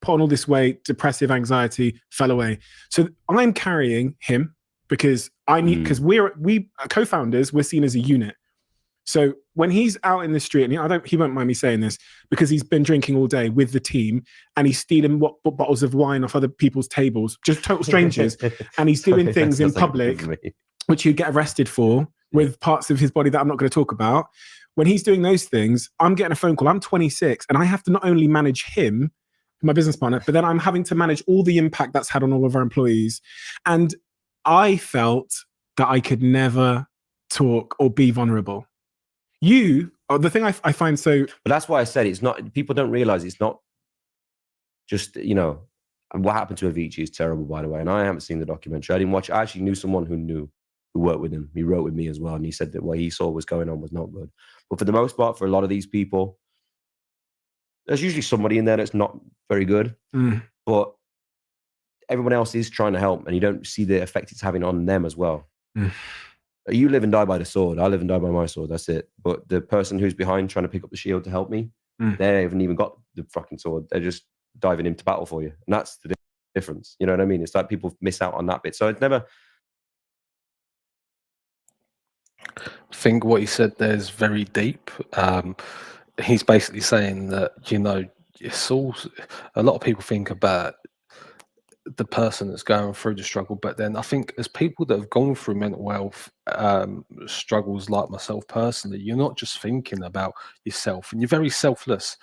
put on all this weight, depressive, anxiety, fell away. So I'm carrying him because I need, because we are co-founders, we're seen as a unit. So when he's out in the street, and he won't mind me saying this, because he's been drinking all day with the team, and he's stealing bottles of wine off other people's tables, just total strangers, and he's doing things in public, which he'd get arrested for, with parts of his body that I'm not going to talk about. When he's doing those things, I'm getting a phone call. I'm 26, and I have to not only manage him, my business partner, but then I'm having to manage all the impact that's had on all of our employees. And I felt that I could never talk or be vulnerable. The thing I find so... But that's why I said it's not, people don't realize it's not just, and what happened to Avicii is terrible, by the way. And I haven't seen the documentary. I didn't watch it. I actually knew someone who worked with him. He wrote with me as well. And he said that what he saw was going on was not good. But for the most part, for a lot of these people, there's usually somebody in there that's not very good. But everyone else is trying to help, and you don't see the effect it's having on them as well. You live and die by the sword. I live and die by my sword. That's it. But the person who's behind trying to pick up the shield to help me, they haven't even got the fucking sword. They're just diving into battle for you. And that's the difference. You know what I mean? It's like people miss out on that bit. So it's never... I think what he said there is very deep. He's basically saying that, it's all... A lot of people think about the person that's going through the struggle, but then I think as people that have gone through mental health struggles, like myself personally, you're not just thinking about yourself, and you're very selfless.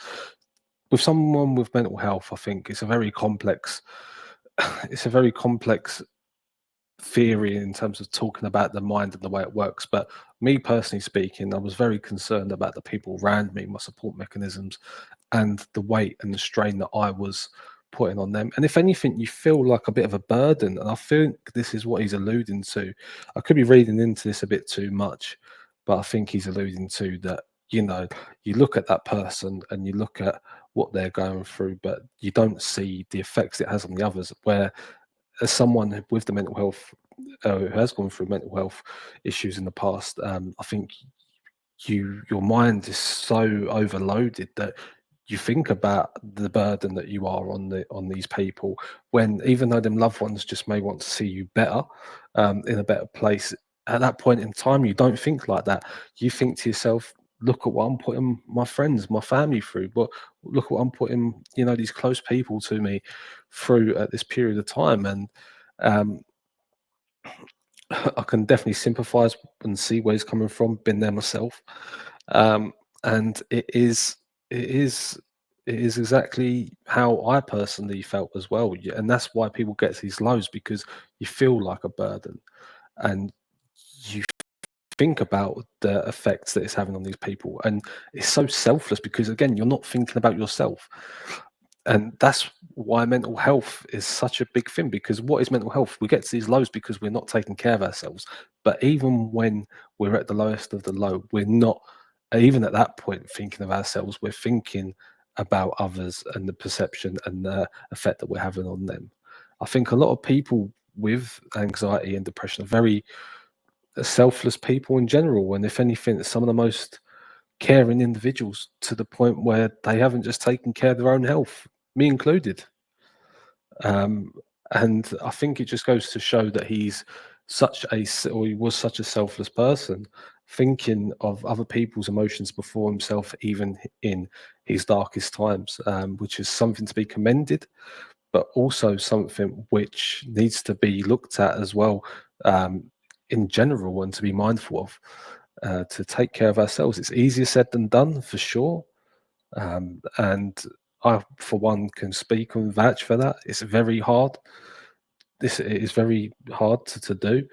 With someone with mental health, I think it's a very complex theory in terms of talking about the mind and the way it works. But me personally speaking, I was very concerned about the people around me, my support mechanisms, and the weight and the strain that I was putting on them. And if anything, you feel like a bit of a burden. And I think this is what he's alluding to. I could be reading into this a bit too much, but I think he's alluding to that, you look at that person and you look at what they're going through, but you don't see the effects it has on the others. Where as someone with the mental health, who has gone through mental health issues in the past, I think your mind is so overloaded that you think about the burden that you are on these people, when even though them loved ones just may want to see you better, in a better place, at that point in time you don't think like that. You think to yourself, look at what I'm putting my friends, my family through, but look at what I'm putting, these close people to me through at this period of time. And I can definitely sympathize and see where he's coming from, been there myself. And it is exactly how I personally felt as well. And that's why people get these lows, because you feel like a burden, and you think about the effects that it's having on these people. And it's so selfless, because again, you're not thinking about yourself. And that's why mental health is such a big thing, because what is mental health? We get to these lows because we're not taking care of ourselves. But even when we're at the lowest of the low, we're not, even at that point, thinking of ourselves. We're thinking about others and the perception and the effect that we're having on them. I think a lot of people with anxiety and depression are very selfless people in general. And if anything, some of the most caring individuals to the point where they haven't just taken care of their own health, me included. And I think it just goes to show that he was such a selfless person, thinking of other people's emotions before himself, even in his darkest times, which is something to be commended, but also something which needs to be looked at as well, in general, and to be mindful of, to take care of ourselves. It's easier said than done, for sure. And I, for one, can speak and vouch for that. It's very hard. It is very hard to do,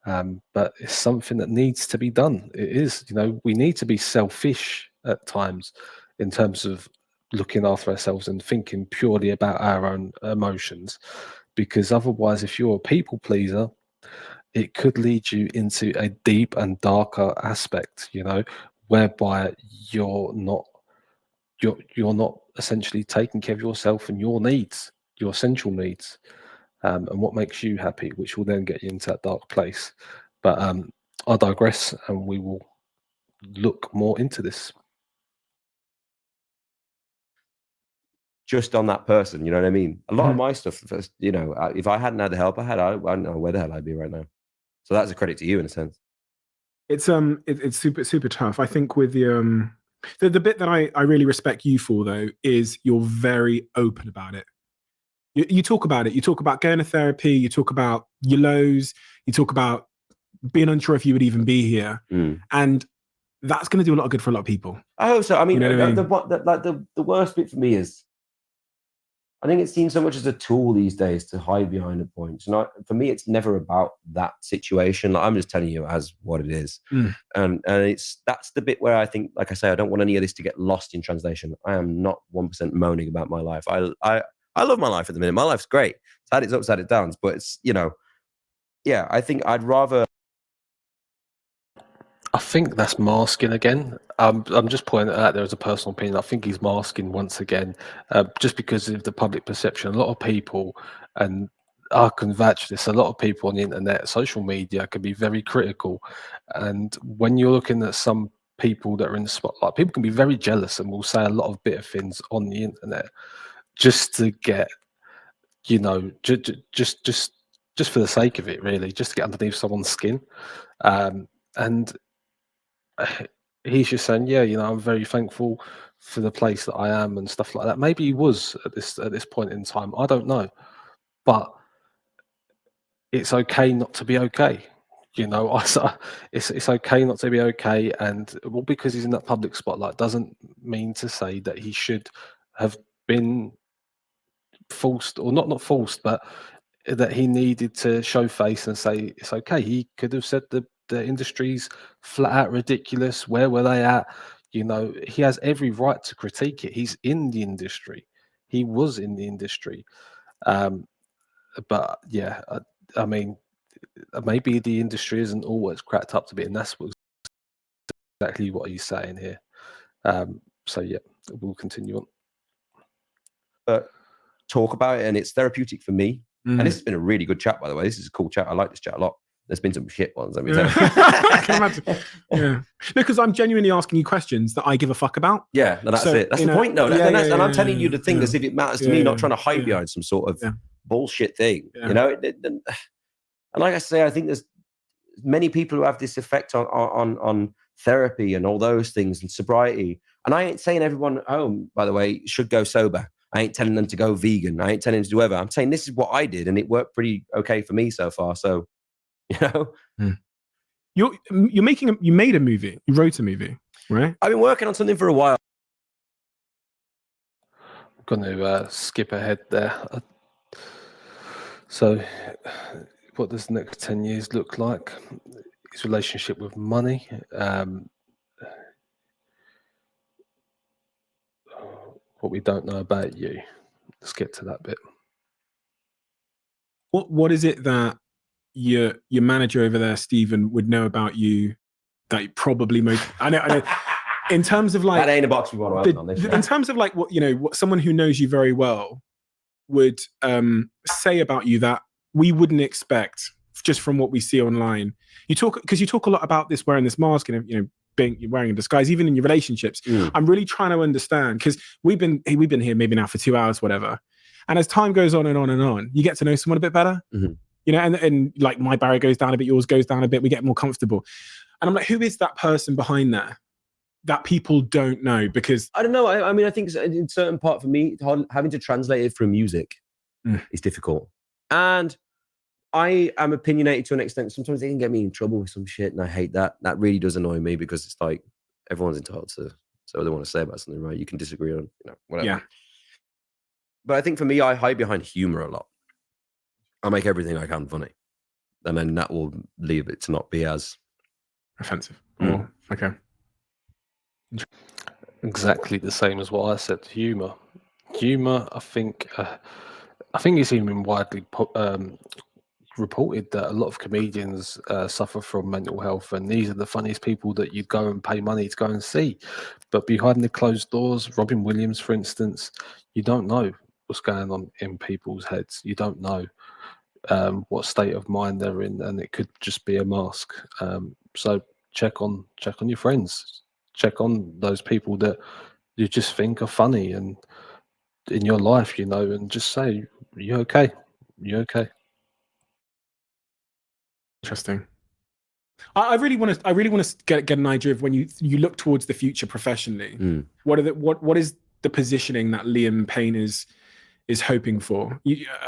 but it's something that needs to be done. It is, we need to be selfish at times in terms of looking after ourselves and thinking purely about our own emotions, because otherwise, if you're a people pleaser, it could lead you into a deep and darker aspect, whereby you're not essentially taking care of yourself and your needs, your essential needs, and what makes you happy, which will then get you into that dark place. But I digress, and we will look more into this. Just on that person, you know what I mean? A lot of my stuff, if I hadn't had the help I had, I don't know where the hell I'd be right now. So that's a credit to you in a sense. It's super tough. I think with the bit that I really respect you for, though, is you're very open about it. You talk about it. You talk about going to therapy. You talk about your lows. You talk about being unsure if you would even be here, and that's going to do a lot of good for a lot of people. I hope so. I mean, the worst bit for me is, I think it's seen so much as a tool these days to hide behind a point. And for me, it's never about that situation. Like, I'm just telling you as what it is. And that's the bit where I think, like I say, I don't want any of this to get lost in translation. I am not 1% moaning about my life. I love my life at the minute. My life's great. It's had its ups, had its downs, but it's, I think I'd rather. I think that's masking again. I'm just pointing it out there as a personal opinion. I think he's masking once again, just because of the public perception. A lot of people, and I can vouch this, a lot of people on the internet, social media, can be very critical. And when you're looking at some people that are in the spotlight, people can be very jealous and will say a lot of bitter things on the internet just to get, just for the sake of it, really, just to get underneath someone's skin. And he's just saying, I'm very thankful for the place that I am and stuff like that. Maybe he was at this point in time. I don't know, but it's okay not to be okay. It's okay not to be okay, and because he's in that public spotlight doesn't mean to say that he should have been forced, or not forced, but that he needed to show face and say it's okay. He could have said the industry's flat out ridiculous. Where were they at? He has every right to critique it. He's in the industry. He was in the industry. But yeah, I mean, maybe the industry isn't always cracked up to be, and that's exactly what he's saying here. So yeah, we'll continue on. But talk about it, and it's therapeutic for me. And this has been a really good chat, by the way. This is a cool chat. I like this chat a lot. There's been some shit ones. I mean, I can imagine. Yeah, because I'm genuinely asking you questions that I give a fuck about. Yeah, no, that's it. That's the point, though. And I'm telling you the thing as if it matters to me, not trying to hide behind some sort of bullshit thing. And like I say, I think there's many people who have this effect on therapy and all those things and sobriety. And I ain't saying everyone at home, by the way, should go sober. I ain't telling them to go vegan. I ain't telling them to do whatever. I'm saying this is what I did, and it worked pretty okay for me so far. So, you made a movie. You wrote a movie, right? I've been working on something for a while. I'm going to skip ahead there. So, what does the next 10 years look like? His relationship with money. What we don't know about you. Let's get to that bit. What is it that your manager over there, Stephen, would know about you that you probably most? I know. In terms of like, that ain't a box we want to open on this. In terms of like what someone who knows you very well would say about you that we wouldn't expect just from what we see online. You talk a lot about this wearing this mask and you're wearing a disguise, even in your relationships. I'm really trying to understand, because we've been here maybe now for 2 hours, whatever. And as time goes on and on and on, you get to know someone a bit better. You know, and like my barrier goes down a bit, yours goes down a bit, we get more comfortable. And I'm like, who is that person behind there that people don't know? Because I don't know. I mean, I think in certain part for me, having to translate it from music is difficult. And I am opinionated to an extent. Sometimes they can get me in trouble with some shit, and I hate that. That really does annoy me, because it's like everyone's entitled to say what they want to say about something, right? You can disagree on, whatever. Yeah. But I think for me, I hide behind humor a lot. I make everything I can funny, and then that will leave it to not be as offensive. Oh, okay. Exactly the same as what I said. Humor, I think it's even widely reported that a lot of comedians suffer from mental health, and these are the funniest people that you'd go and pay money to go and see. But behind the closed doors, Robin Williams, for instance, you don't know what's going on in people's heads. You don't know what state of mind they're in, and it could just be a mask. So check on your friends, check on those people that you just think are funny and in your life, and just say, "You okay? You okay?" Interesting. I really want to get an idea of, when you look towards the future professionally, what is the positioning that Liam Payne is hoping for?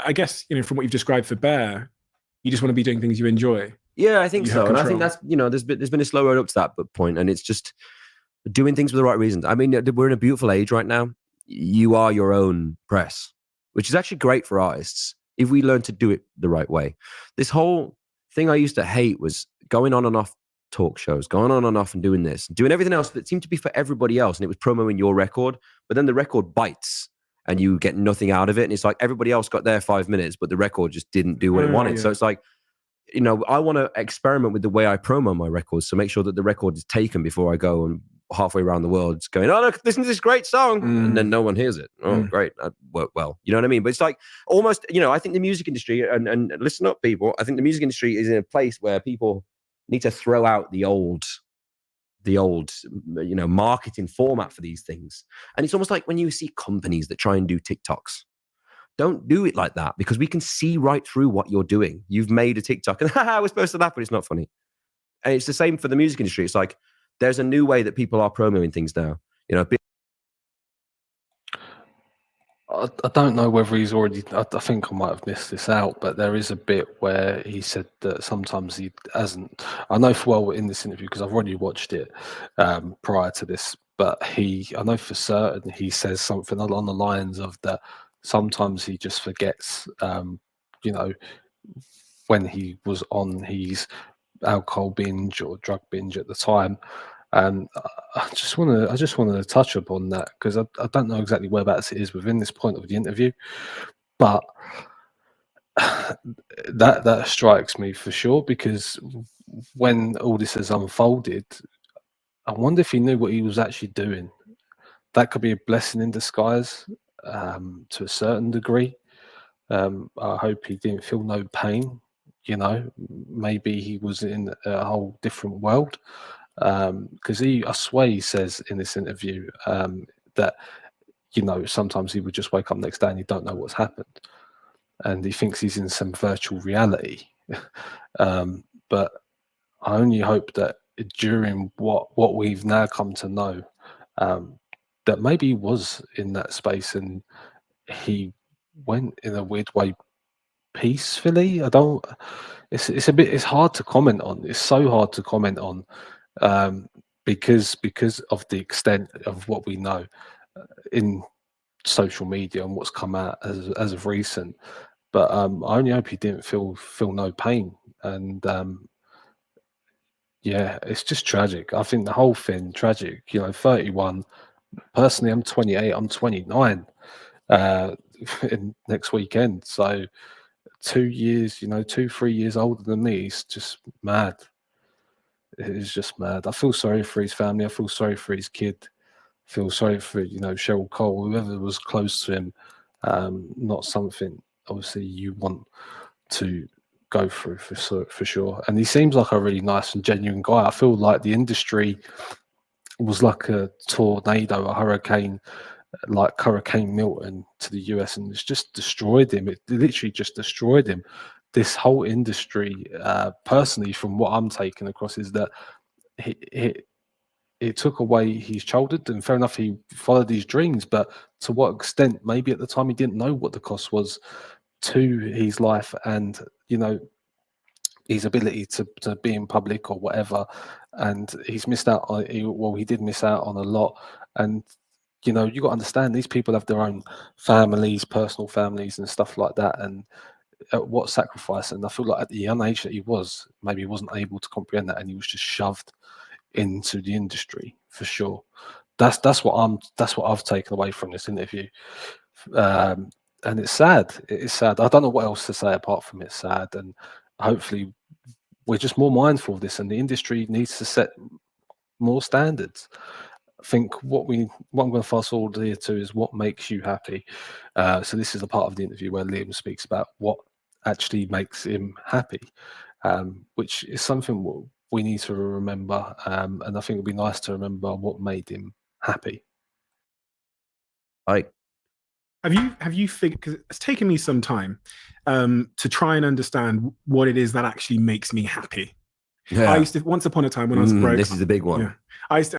I guess, from what you've described for Bear, you just want to be doing things you enjoy. Yeah, I think so. And I think that's, there's been a slow road up to that point, and it's just doing things for the right reasons. I mean, we're in a beautiful age right now. You are your own press, which is actually great for artists if we learn to do it the right way. This whole thing I used to hate was going on and off talk shows, going on and off and doing this, doing everything else that seemed to be for everybody else. And it was promoting your record, but then the record bites and you get nothing out of it. And it's like everybody else got their 5 minutes, but the record just didn't do what it wanted. Yeah. So it's like, I want to experiment with the way I promo my records, to make sure that the record is taken before I go and halfway around the world going, oh, look, listen to this great song. And then no one hears it. Oh, great. That worked well. You know what I mean? But it's like almost, I think the music industry, and listen up, people, I think the music industry is in a place where people need to throw out the old, marketing format for these things. And it's almost like when you see companies that try and do TikToks, don't do it like that, because we can see right through what you're doing. You've made a TikTok and we're supposed to laugh, but it's not funny. And it's the same for the music industry. It's like, there's a new way that people are promoting things now. I don't know whether he's already, I think I might have missed this out, but there is a bit where he said that sometimes he hasn't, I know for well in this interview, because I've already watched it prior to this, but I know for certain he says something along the lines of that sometimes he just forgets, when he was on his alcohol binge or drug binge at the time. And I just wanted to touch upon that, because I don't know exactly whereabouts it is within this point of the interview, but that strikes me for sure, because when all this has unfolded, I wonder if he knew what he was actually doing. That could be a blessing in disguise, to a certain degree. I hope he didn't feel no pain. Maybe he was in a whole different world. Because I swear he says in this interview that sometimes he would just wake up next day and he don't know what's happened, and he thinks he's in some virtual reality. But I only hope that during what we've now come to know, that maybe he was in that space and he went in a weird way peacefully. It's hard to comment on. It's so hard to comment on. Because of the extent of what we know in social media and what's come out as of recent. But I only hope he didn't feel no pain. And it's just tragic. I think the whole thing tragic. 31. Personally, I'm 28. I'm 29 in next weekend. So 2 years, 2-3 years older than me. It's just mad. It is just mad. I feel sorry for his family. I feel sorry for his kid. I feel sorry for Cheryl Cole, whoever was close to him. Not something obviously you want to go through for sure. And he seems like a really nice and genuine guy. I feel like the industry was like a tornado, a hurricane, like Hurricane Milton to the US, and it's just destroyed him. It literally just destroyed him. This whole industry, personally, from what I'm taking across, is that it took away his childhood. And fair enough, he followed his dreams, but to what extent? Maybe at the time he didn't know what the cost was to his life, and his ability to be in public or whatever. And he's missed out on. He did miss out on a lot. And you got to understand, these people have their own families, personal families, and stuff like that. And at what sacrifice? And I feel like at the young age that he was, maybe he wasn't able to comprehend that, and he was just shoved into the industry for sure. That's what I've taken away from this interview. And it's sad. It's sad. I don't know what else to say apart from it's sad. And hopefully we're just more mindful of this, and the industry needs to set more standards. I think what I'm going to fast forward here to is what makes you happy. So this is a part of the interview where Liam speaks about what actually makes him happy, which is something we need to remember. And I think it'd be nice to remember what made him happy. Have you figured, because it's taken me some time to try and understand what it is that actually makes me happy. Yeah. I used to, once upon a time when I was broke. This is the big one. Yeah, I was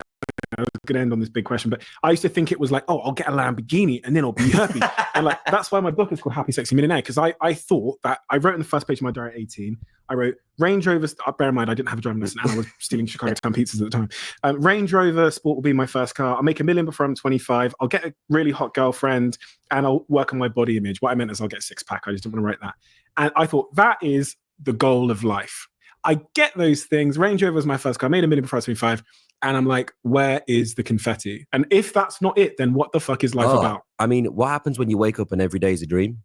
going to end on this big question, but I used to think it was like, oh, I'll get a Lamborghini and then I'll be happy. And like, that's why my book is called Happy Sexy Millionaire, because I thought that, I wrote in the first page of my diary at 18, I wrote Range Rover, bear in mind, I didn't have a driving lesson and I was stealing Chicago Town pizzas at the time. Range Rover Sport will be my first car. I'll make $1 million before I'm 25. I'll get a really hot girlfriend and I'll work on my body image. What I meant is I'll get a 6-pack. I just didn't want to write that. And I thought that is the goal of life. I get those things. Range Rover was my first car. I made $1 million before I was 25. And I'm like, where is the confetti? And if that's not it, then what the fuck is life about? I mean, what happens when you wake up and every day is a dream?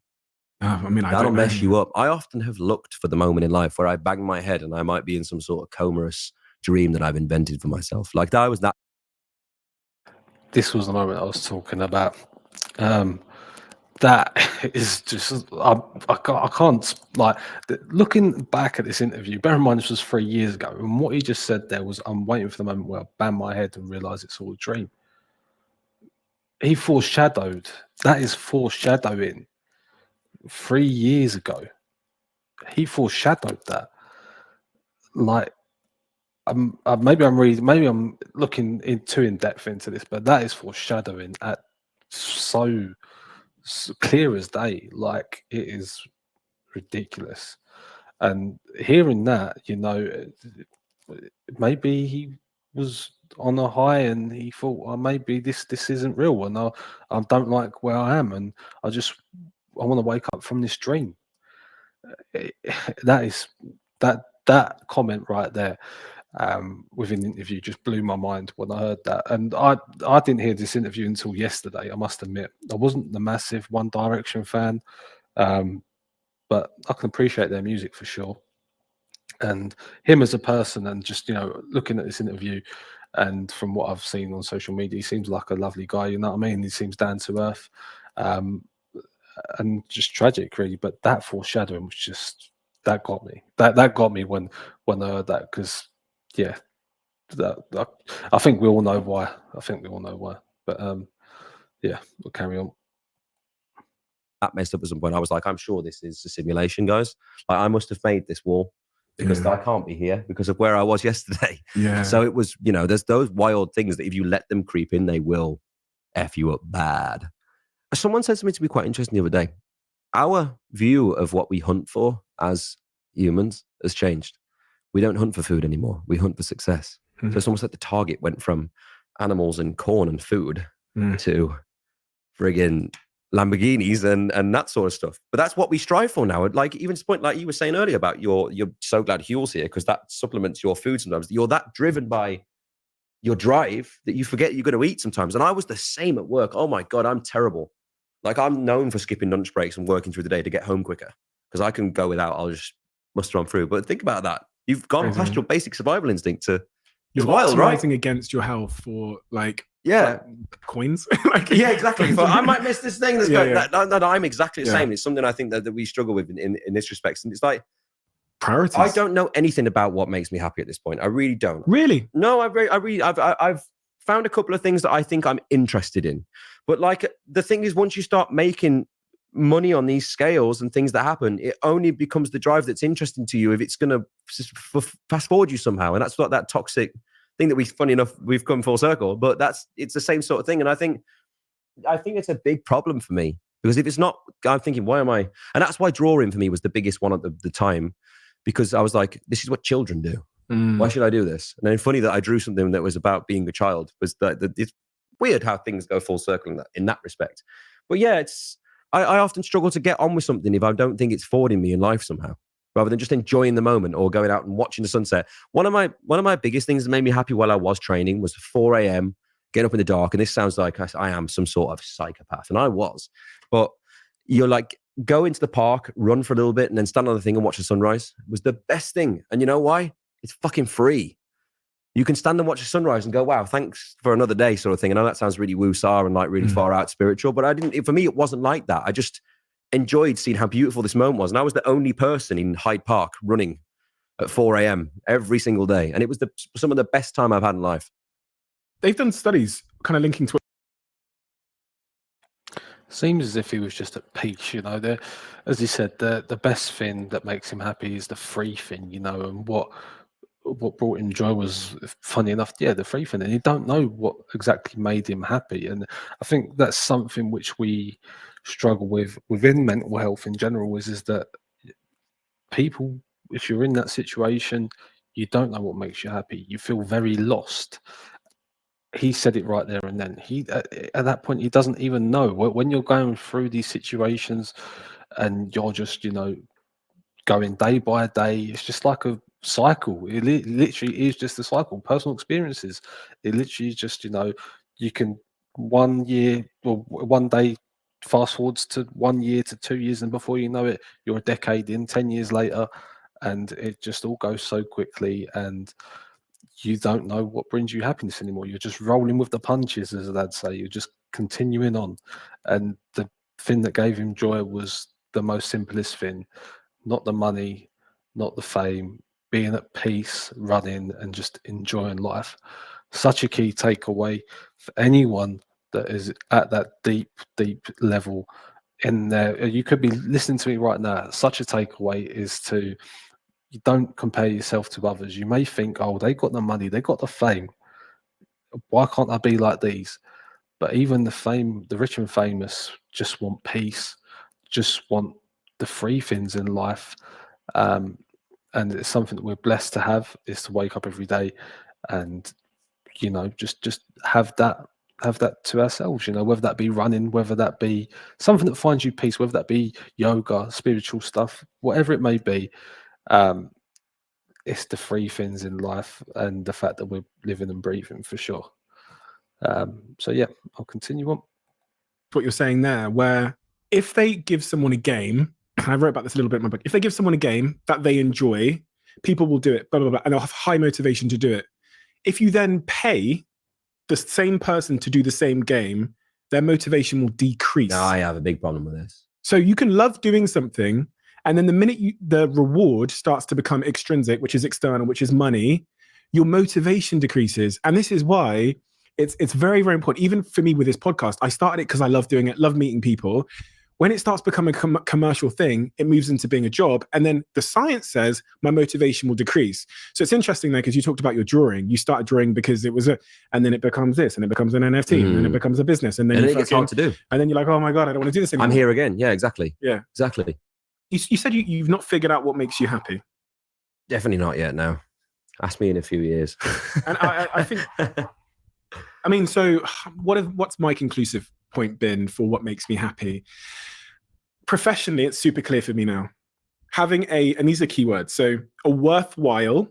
That'll mess you up. I often have looked for the moment in life where I bang my head and I might be in some sort of comatose dream that I've invented for myself. Like that was that. This was the moment I was talking about. That is just, I can't, like, looking back at this interview, bear in mind this was 3 years ago, and what he just said there was, I'm waiting for the moment where I bang my head and realise it's all a dream. He foreshadowed, that is foreshadowing 3 years ago. He foreshadowed that. Like, maybe I'm looking too in depth into this, but that is foreshadowing at so clear as day. Like, it is ridiculous. And hearing that, maybe he was on a high and he thought, oh, maybe this isn't real, and I don't like where I am, and I want to wake up from this dream. That comment right there within the interview just blew my mind when I heard that. And I didn't hear this interview until yesterday, I must admit. I wasn't the massive One Direction fan, but I can appreciate their music for sure. And him as a person, and just, looking at this interview, and from what I've seen on social media, he seems like a lovely guy, you know what I mean? He seems down to earth, and just tragic, really. But that foreshadowing was just, that got me. That got me when I heard that, because, yeah, I think we all know why. But yeah, we'll carry on. That messed up at some point. I was like, I'm sure this is a simulation, guys. Like, I must have made this wall because I can't be here because of where I was yesterday. Yeah. So it was, there's those wild things that if you let them creep in, they will F you up bad. Someone said something to me quite interesting the other day. Our view of what we hunt for as humans has changed. We don't hunt for food anymore. We hunt for success. Mm-hmm. So it's almost like the target went from animals and corn and food to friggin' Lamborghinis and that sort of stuff. But that's what we strive for now. Like, even to the point, like you were saying earlier about you're so glad Huel's here because that supplements your food sometimes. You're that driven by your drive that you forget you're going to eat sometimes. And I was the same at work. Oh my God, I'm terrible. Like, I'm known for skipping lunch breaks and working through the day to get home quicker because I can go without. I'll just muster on through. But think about that. You've gone past your basic survival instinct to. It's wild, right? Optimizing against your health for coins. Yeah, exactly. But I might miss this thing. No, I'm exactly the same. It's something I think that we struggle with in this respect. And it's like priorities. I don't know anything about what makes me happy at this point. I really don't. Really? No, I've found a couple of things that I think I'm interested in. But like the thing is, once you start making money on these scales and things that happen, it only becomes the drive that's interesting to you if it's going to fast forward you somehow. And that's not that toxic thing that funny enough, we've come full circle, but it's the same sort of thing. And I think it's a big problem for me, because if it's not, I'm thinking, why am I? And that's why drawing for me was the biggest one at the time, because I was like, this is what children do. Why should I do this? And then funny that I drew something that was about being a child. Was that it's weird how things go full circle in that respect. But yeah, I often struggle to get on with something if I don't think it's forwarding me in life somehow, rather than just enjoying the moment or going out and watching the sunset. One of my biggest things that made me happy while I was training was 4 a.m. getting up in the dark. And this sounds like I am some sort of psychopath, and I was. But you're like, go into the park, run for a little bit, and then stand on the thing and watch the sunrise. It was the best thing. And you know why? It's fucking free. You can stand and watch the sunrise and go, wow, thanks for another day, sort of thing. I know that sounds really woo-saw and like really far out spiritual, but for me, it wasn't like that. I just enjoyed seeing how beautiful this moment was. And I was the only person in Hyde Park running at 4 a.m. every single day. And it was some of the best time I've had in life. They've done studies kind of linking to Seems as if he was just at peace, you know. As he said, the best thing that makes him happy is the free thing, you know. And what brought him joy was, funny enough, the free thing. And you don't know what exactly made him happy. And I think that's something which we struggle with within mental health in general, is that people, if you're in that situation, you don't know what makes you happy. You feel very lost. He said it right there and then. He at that point, he doesn't even know. When you're going through these situations and you're just, going day by day, it's just like a cycle. It literally is just a cycle. Personal experiences, it literally is just, you can 1 year or 1 day fast forwards to 1 year to 2 years, and before you know it, you're a decade in, 10 years later, and it just all goes so quickly, and you don't know what brings you happiness anymore. You're just rolling with the punches, as I'd say. You're just continuing on. And the thing that gave him joy was the most simplest thing, not the money, not the fame, being at peace, running and just enjoying life. Such a key takeaway for anyone that is at that deep, deep level in there. You could be listening to me right now. Such a takeaway is you don't compare yourself to others. You may think, oh, they got the money, they got the fame. Why can't I be like these? But even the rich and famous just want peace, just want the free things in life. And it's something that we're blessed to have, is to wake up every day and, just have that to ourselves, whether that be running, whether that be something that finds you peace, whether that be yoga, spiritual stuff, whatever it may be. It's the free things in life and the fact that we're living and breathing, for sure. So yeah, I'll continue on. what you're saying there, where if they give someone a game, and I wrote about this a little bit in my book, if they give someone a game that they enjoy, people will do it, blah, blah, blah, and they'll have high motivation to do it. If you then pay the same person to do the same game, their motivation will decrease. No, I have a big problem with this. So you can love doing something, and then the minute the reward starts to become extrinsic, which is external, which is money, your motivation decreases. And this is why it's very, very important. Even for me with this podcast, I started it because I love doing it, love meeting people. When it starts becoming a commercial thing, it moves into being a job. And then the science says my motivation will decrease. So it's interesting though, because you talked about your drawing. You started drawing because it was and then it becomes this, and it becomes an NFT, and then it becomes a business. And then it gets hard to do. And then you're like, oh my God, I don't want to do this anymore. I'm here again. Yeah, exactly. Yeah. Exactly. You said you've not figured out what makes you happy. Definitely not yet, no. Ask me in a few years. And I think, I mean, so what's my conclusive point been for what makes me happy? Professionally, it's super clear for me now. Having and these are keywords, so a worthwhile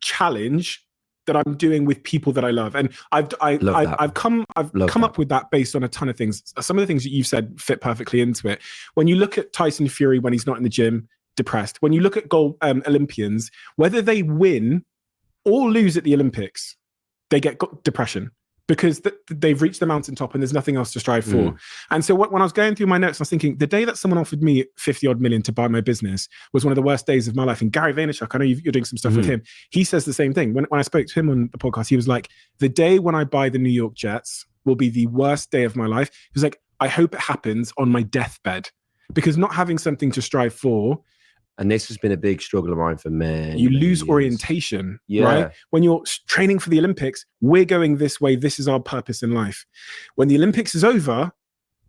challenge that I'm doing with people that I love. And I've come up with that based on a ton of things. Some of the things that you've said fit perfectly into it. When you look at Tyson Fury when he's not in the gym, depressed. When you look at gold Olympians, whether they win or lose at the Olympics, they get depression. because they've reached the mountaintop and there's nothing else to strive for. And so when I was going through my notes, I was thinking the day that someone offered me 50 odd million to buy my business was one of the worst days of my life. And Gary Vaynerchuk, I know you're doing some stuff with him. He says the same thing. When I spoke to him on the podcast, he was like, the day when I buy the New York Jets will be the worst day of my life. He was like, I hope it happens on my deathbed, because not having something to strive for. And this has been a big struggle of mine for many You lose years. orientation, right? When you're training for the Olympics, we're going this way. This is our purpose in life. When the Olympics is over,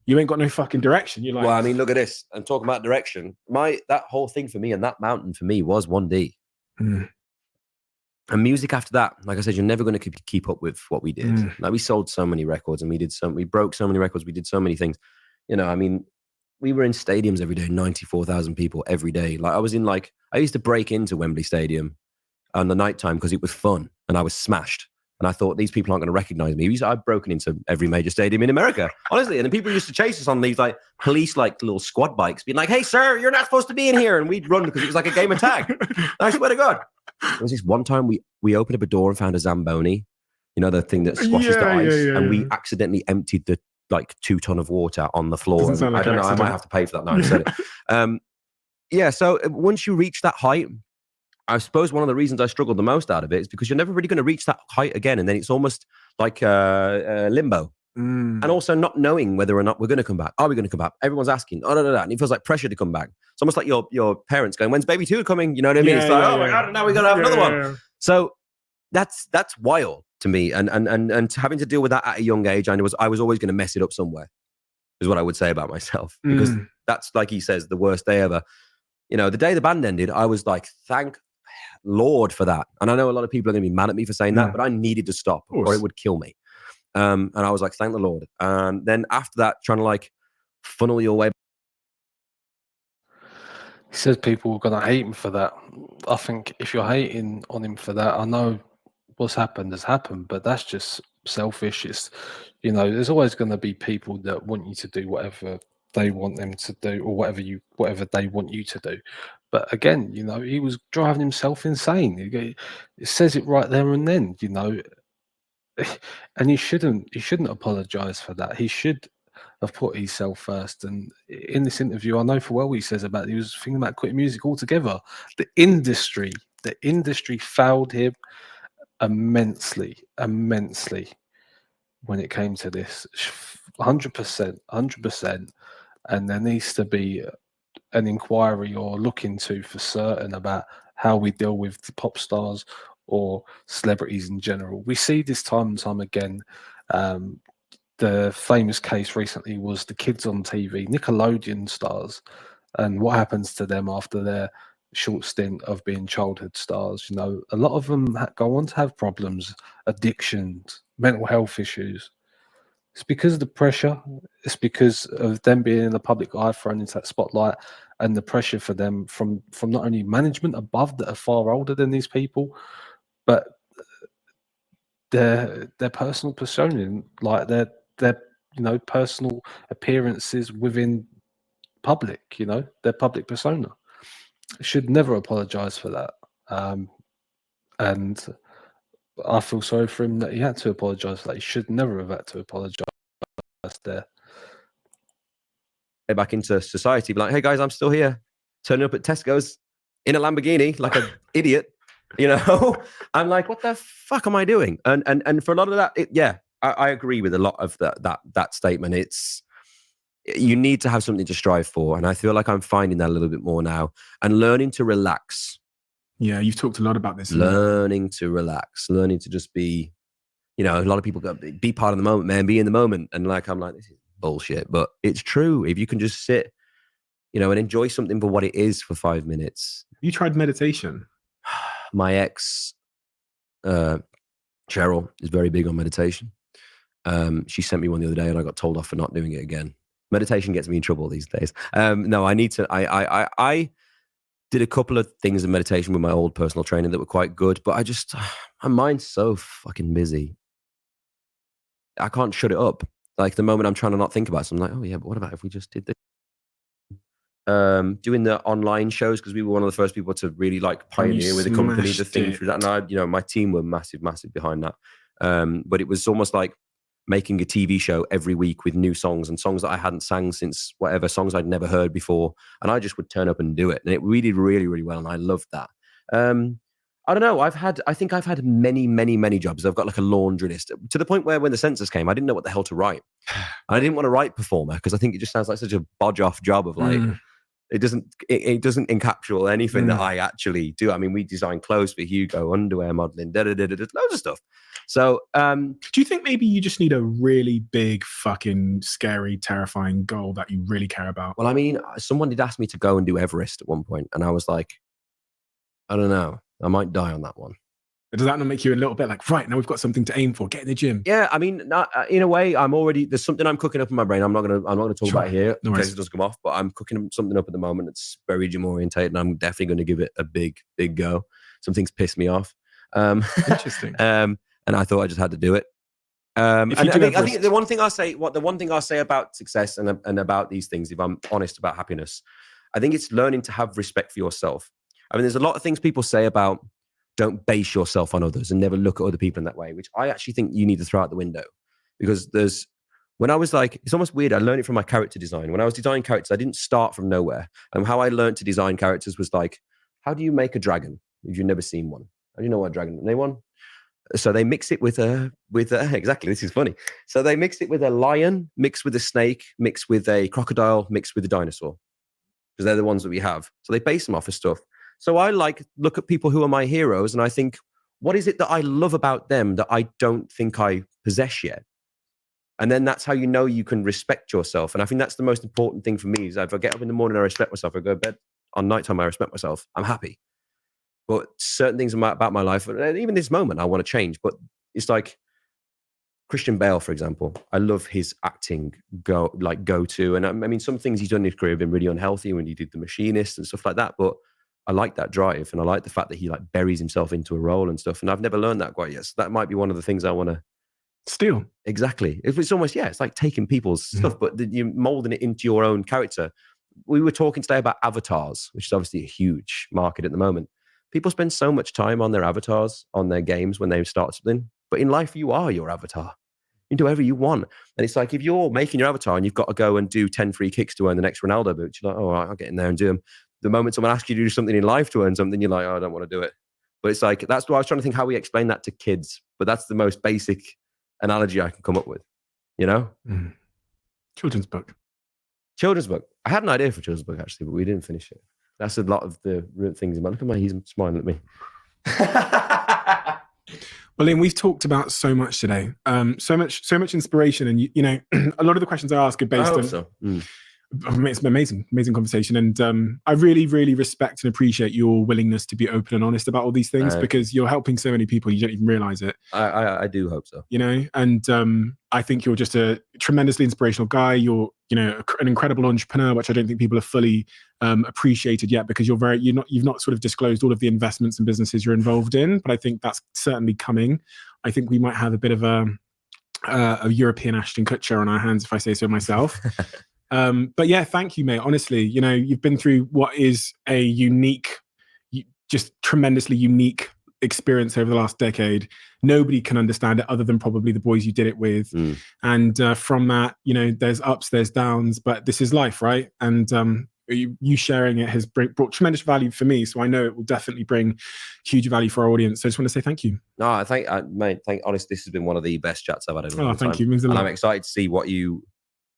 you ain't got no fucking direction. You're like, well, I mean, look at this. I'm talking about direction. That whole thing for me and that mountain for me was 1D. And music after that, like I said, you're never going to keep up with what we did. Like we sold so many records and we broke so many records. We did so many things. You know, I mean, we were in stadiums every day, 94,000 people every day. Like I used to break into Wembley Stadium on the nighttime because it was fun and I was smashed. And I thought, these people aren't going to recognize me. I've broken into every major stadium in America, honestly. And then people used to chase us on these like police, like little squad bikes, being like, hey, sir, you're not supposed to be in here. And we'd run because it was like a game of tag. I swear to God. There was this one time we opened up a door and found a Zamboni, you know, the thing that squashes the ice. And we accidentally emptied the 2 ton of water on the floor. Like I don't know. I might have to pay for that now. I said it. So once you reach that height, I suppose one of the reasons I struggled the most out of it is because you're never really going to reach that height again. And then it's almost like limbo. And also not knowing whether or not we're going to come back. Are we going to come back? Everyone's asking. And it feels like pressure to come back. It's almost like your parents going, when's baby 2 coming? You know what I mean? It's like, oh my God, now we got to have another one. So that's wild to me. And having to deal with that at a young age, I was always going to mess it up somewhere, is what I would say about myself. Because that's, like he says, the worst day ever. You know, the day the band ended, I was like, thank Lord for that. And I know a lot of people are going to be mad at me for saying that, but I needed to stop or it would kill me. And I was like, thank the Lord. And then after that, trying to like funnel your way. He says people are going to hate him for that. I think if you're hating on him for that, I know what's happened has happened, but that's just selfish. It's, you know, there's always going to be people that want you to do whatever they want them to do, or whatever they want you to do. But again, you know, he was driving himself insane. It says it right there and then, you know, and he shouldn't apologize for that. He should have put himself first. And in this interview, I know for well he says about he was thinking about quitting music altogether. The industry failed him immensely when it came to this. 100%. And there needs to be an inquiry or look into for certain about how we deal with the pop stars or celebrities in general. We see this time and time again. The famous case recently was the kids on TV, Nickelodeon stars, and what happens to them after their short stint of being childhood stars. You know, a lot of them go on to have problems, addictions, mental health issues. It's because of the pressure. It's because of them being in the public eye, thrown into that spotlight, and the pressure for them from not only management above that are far older than these people, but their personal persona, like their you know, personal appearances within public, you know, their public persona. Should never apologize for that. And I feel sorry for him that he had to apologize for that. He should never have had to apologize there. Back into society, be like, hey guys, I'm still here, turning up at Tesco's in a Lamborghini like an idiot, you know. I'm like, what the fuck am I doing? And for a lot of that, I agree with a lot of that statement. It's, you need to have something to strive for, and I feel like I'm finding that a little bit more now, and learning to relax. Yeah, you've talked a lot about this. Learning to relax, learning to just be, you know, a lot of people go, be part of the moment, man, be in the moment. And like, I'm like, this is bullshit, but it's true. If you can just sit, you know, and enjoy something for what it is for 5 minutes. You tried meditation? My ex, Cheryl, is very big on meditation. She sent me one the other day and I got told off for not doing it again. Meditation gets me in trouble these days. No, I need to, I did a couple of things in meditation with my old personal training that were quite good, but my mind's so fucking busy. I can't shut it up. Like the moment I'm trying to not think about something, I'm like, oh yeah, but what about if we just did this? Doing the online shows, because we were one of the first people to really like pioneer with the company, the thing through that. And my team were massive behind that. But it was almost like making a TV show every week with new songs and songs that I hadn't sang since whatever, songs I'd never heard before. And I just would turn up and do it. And we did really, really well. And I loved that. I don't know. I think I've had many, many, many jobs. I've got like a laundry list to the point where when the census came, I didn't know what the hell to write. I didn't want to write performer because I think it just sounds like such a bodge off job of like, it doesn't encapsulate anything that I actually do. I mean, we design clothes for Hugo, underwear modeling, loads of stuff. So, do you think maybe you just need a really big, fucking scary, terrifying goal that you really care about? Well, I mean, someone did ask me to go and do Everest at one point, and I was like, I don't know. I might die on that one. Does that not make you a little bit like, right, now we've got something to aim for, get in the gym? Yeah, I mean, in a way, there's something I'm cooking up in my brain. I'm not gonna talk about it here in case it does come off, but I'm cooking something up at the moment. It's very gym orientated, and I'm definitely going to give it a big go. Some things piss me off. Interesting. And I thought I just had to do it. I think the one thing I say about success and about these things, if I'm honest about happiness, I think it's learning to have respect for yourself. I mean, there's a lot of things people say about don't base yourself on others and never look at other people in that way, which I actually think you need to throw out the window. Because when I was like, it's almost weird, I learned it from my character design. When I was designing characters, I didn't start from nowhere. And how I learned to design characters was like, how do you make a dragon if you've never seen one? How do you know what a dragon is? Anyone? So they mix it with exactly, this is funny. So they mixed it with a lion, mixed with a snake, mixed with a crocodile, mixed with a dinosaur. Because they're the ones that we have. So they base them off of stuff. So I look at people who are my heroes and I think, what is it that I love about them that I don't think I possess yet? And then that's how you know you can respect yourself. And I think that's the most important thing for me is if I get up in the morning, I respect myself. I go to bed on nighttime, I respect myself. I'm happy. But certain things about my life, and even this moment, I want to change. But it's like Christian Bale, for example. I love his acting go-to. And I mean, some things he's done in his career have been really unhealthy when he did The Machinist and stuff like that. But I like that drive, and I like the fact that he like buries himself into a role and stuff. And I've never learned that quite yet. So that might be one of the things I want to steal. Exactly. It's almost, it's like taking people's stuff, but you're molding it into your own character. We were talking today about avatars, which is obviously a huge market at the moment. People spend so much time on their avatars, on their games when they start something. But in life, you are your avatar. You can do whatever you want. And it's like if you're making your avatar and you've got to go and do 10 free kicks to earn the next Ronaldo boot, you're like, oh, I'll get in there and do them. The moment someone asks you to do something in life to earn something, you're like, oh, I don't want to do it. But it's like, that's what I was trying to think how we explain that to kids. But that's the most basic analogy I can come up with, you know? Children's book. Children's book. I had an idea for a children's book, actually, but we didn't finish it. That's a lot of the things in my... Look at he's smiling at me. Well, Liam, we've talked about so much today. So much inspiration. And, you know, a lot of the questions I ask are based on... So. It's an amazing conversation. And I really, really respect and appreciate your willingness to be open and honest about all these things because you're helping so many people, you don't even realize it. I do hope so. You know, and I think you're just a tremendously inspirational guy. You're, you know, an incredible entrepreneur, which I don't think people have fully appreciated yet because you've not sort of disclosed all of the investments and businesses you're involved in. But I think that's certainly coming. I think we might have a bit of a European Ashton Kutcher on our hands, if I say so myself. But yeah, thank you, mate. Honestly, you know, you've been through what is a unique, just tremendously unique experience over the last decade. Nobody can understand it other than probably the boys you did it with. And from that, you know, there's ups, there's downs, but this is life, right? And you sharing it has brought tremendous value for me. So I know it will definitely bring huge value for our audience. So I just want to say thank you. No, honestly, this has been one of the best chats I've had in a long time. Thank you. It means a lot. And I'm excited to see what you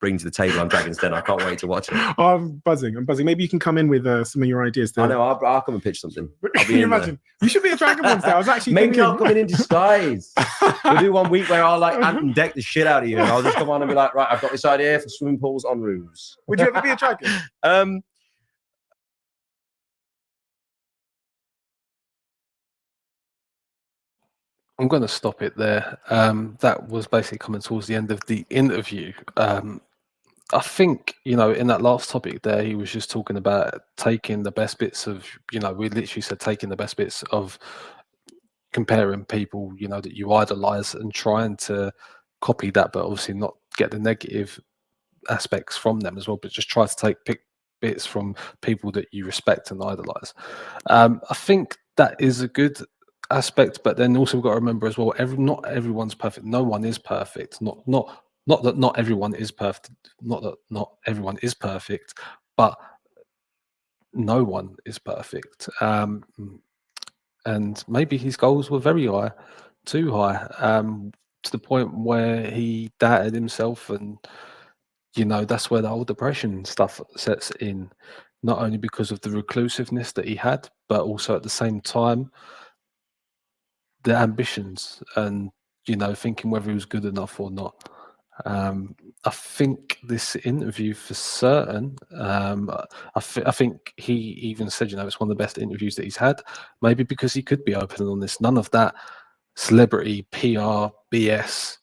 bring to the table on Dragon's Den. I can't wait to watch it. Oh, I'm buzzing. Maybe you can come in with some of your ideas there. I know, I'll come and pitch something. Can you imagine? You should be a dragon monster. I was actually maybe I'll come in disguise. We'll do 1 week where I'll like ant and deck the shit out of you, and I'll just come on and be like, right, I've got this idea for swimming pools on roofs. Would you ever be a dragon? I'm going to stop it there. That was basically coming towards the end of the interview. I think, you know, in that last topic there, he was just talking about taking the best bits of, you know, we literally said taking the best bits of comparing people, you know, that you idolize and trying to copy that, but obviously not get the negative aspects from them as well, but just try to pick bits from people that you respect and idolize. I think that is a good aspect, but then also we've got to remember as well, not everyone's perfect. No one is perfect. Not that not everyone is perfect. Not that not everyone is perfect, but no one is perfect. And maybe his goals were very high, too high, to the point where he doubted himself, and that's where the whole depression stuff sets in. Not only because of the reclusiveness that he had, but also at the same time the ambitions and thinking whether he was good enough or not. I think this interview for certain, I think he even said it's one of the best interviews that he's had, maybe because he could be open and honest. None of that celebrity PR BS,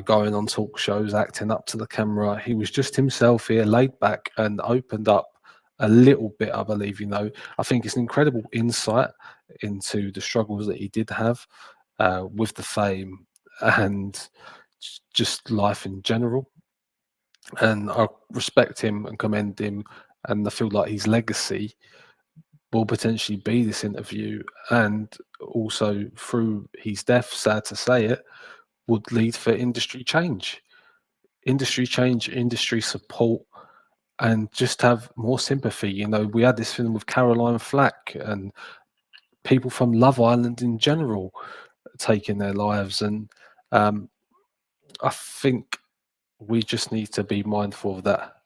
going on talk shows, acting up to the camera. He was just himself here, laid back, and opened up a little bit, I believe. I think it's an incredible insight into the struggles that he did have with the fame and just life in general. And I respect him and commend him, and I feel like his legacy will potentially be this interview, and also through his death, sad to say it, would lead for industry change, industry support, and just have more sympathy. We had this film with Caroline Flack and people from Love Island in general taking their lives, and I think we just need to be mindful of that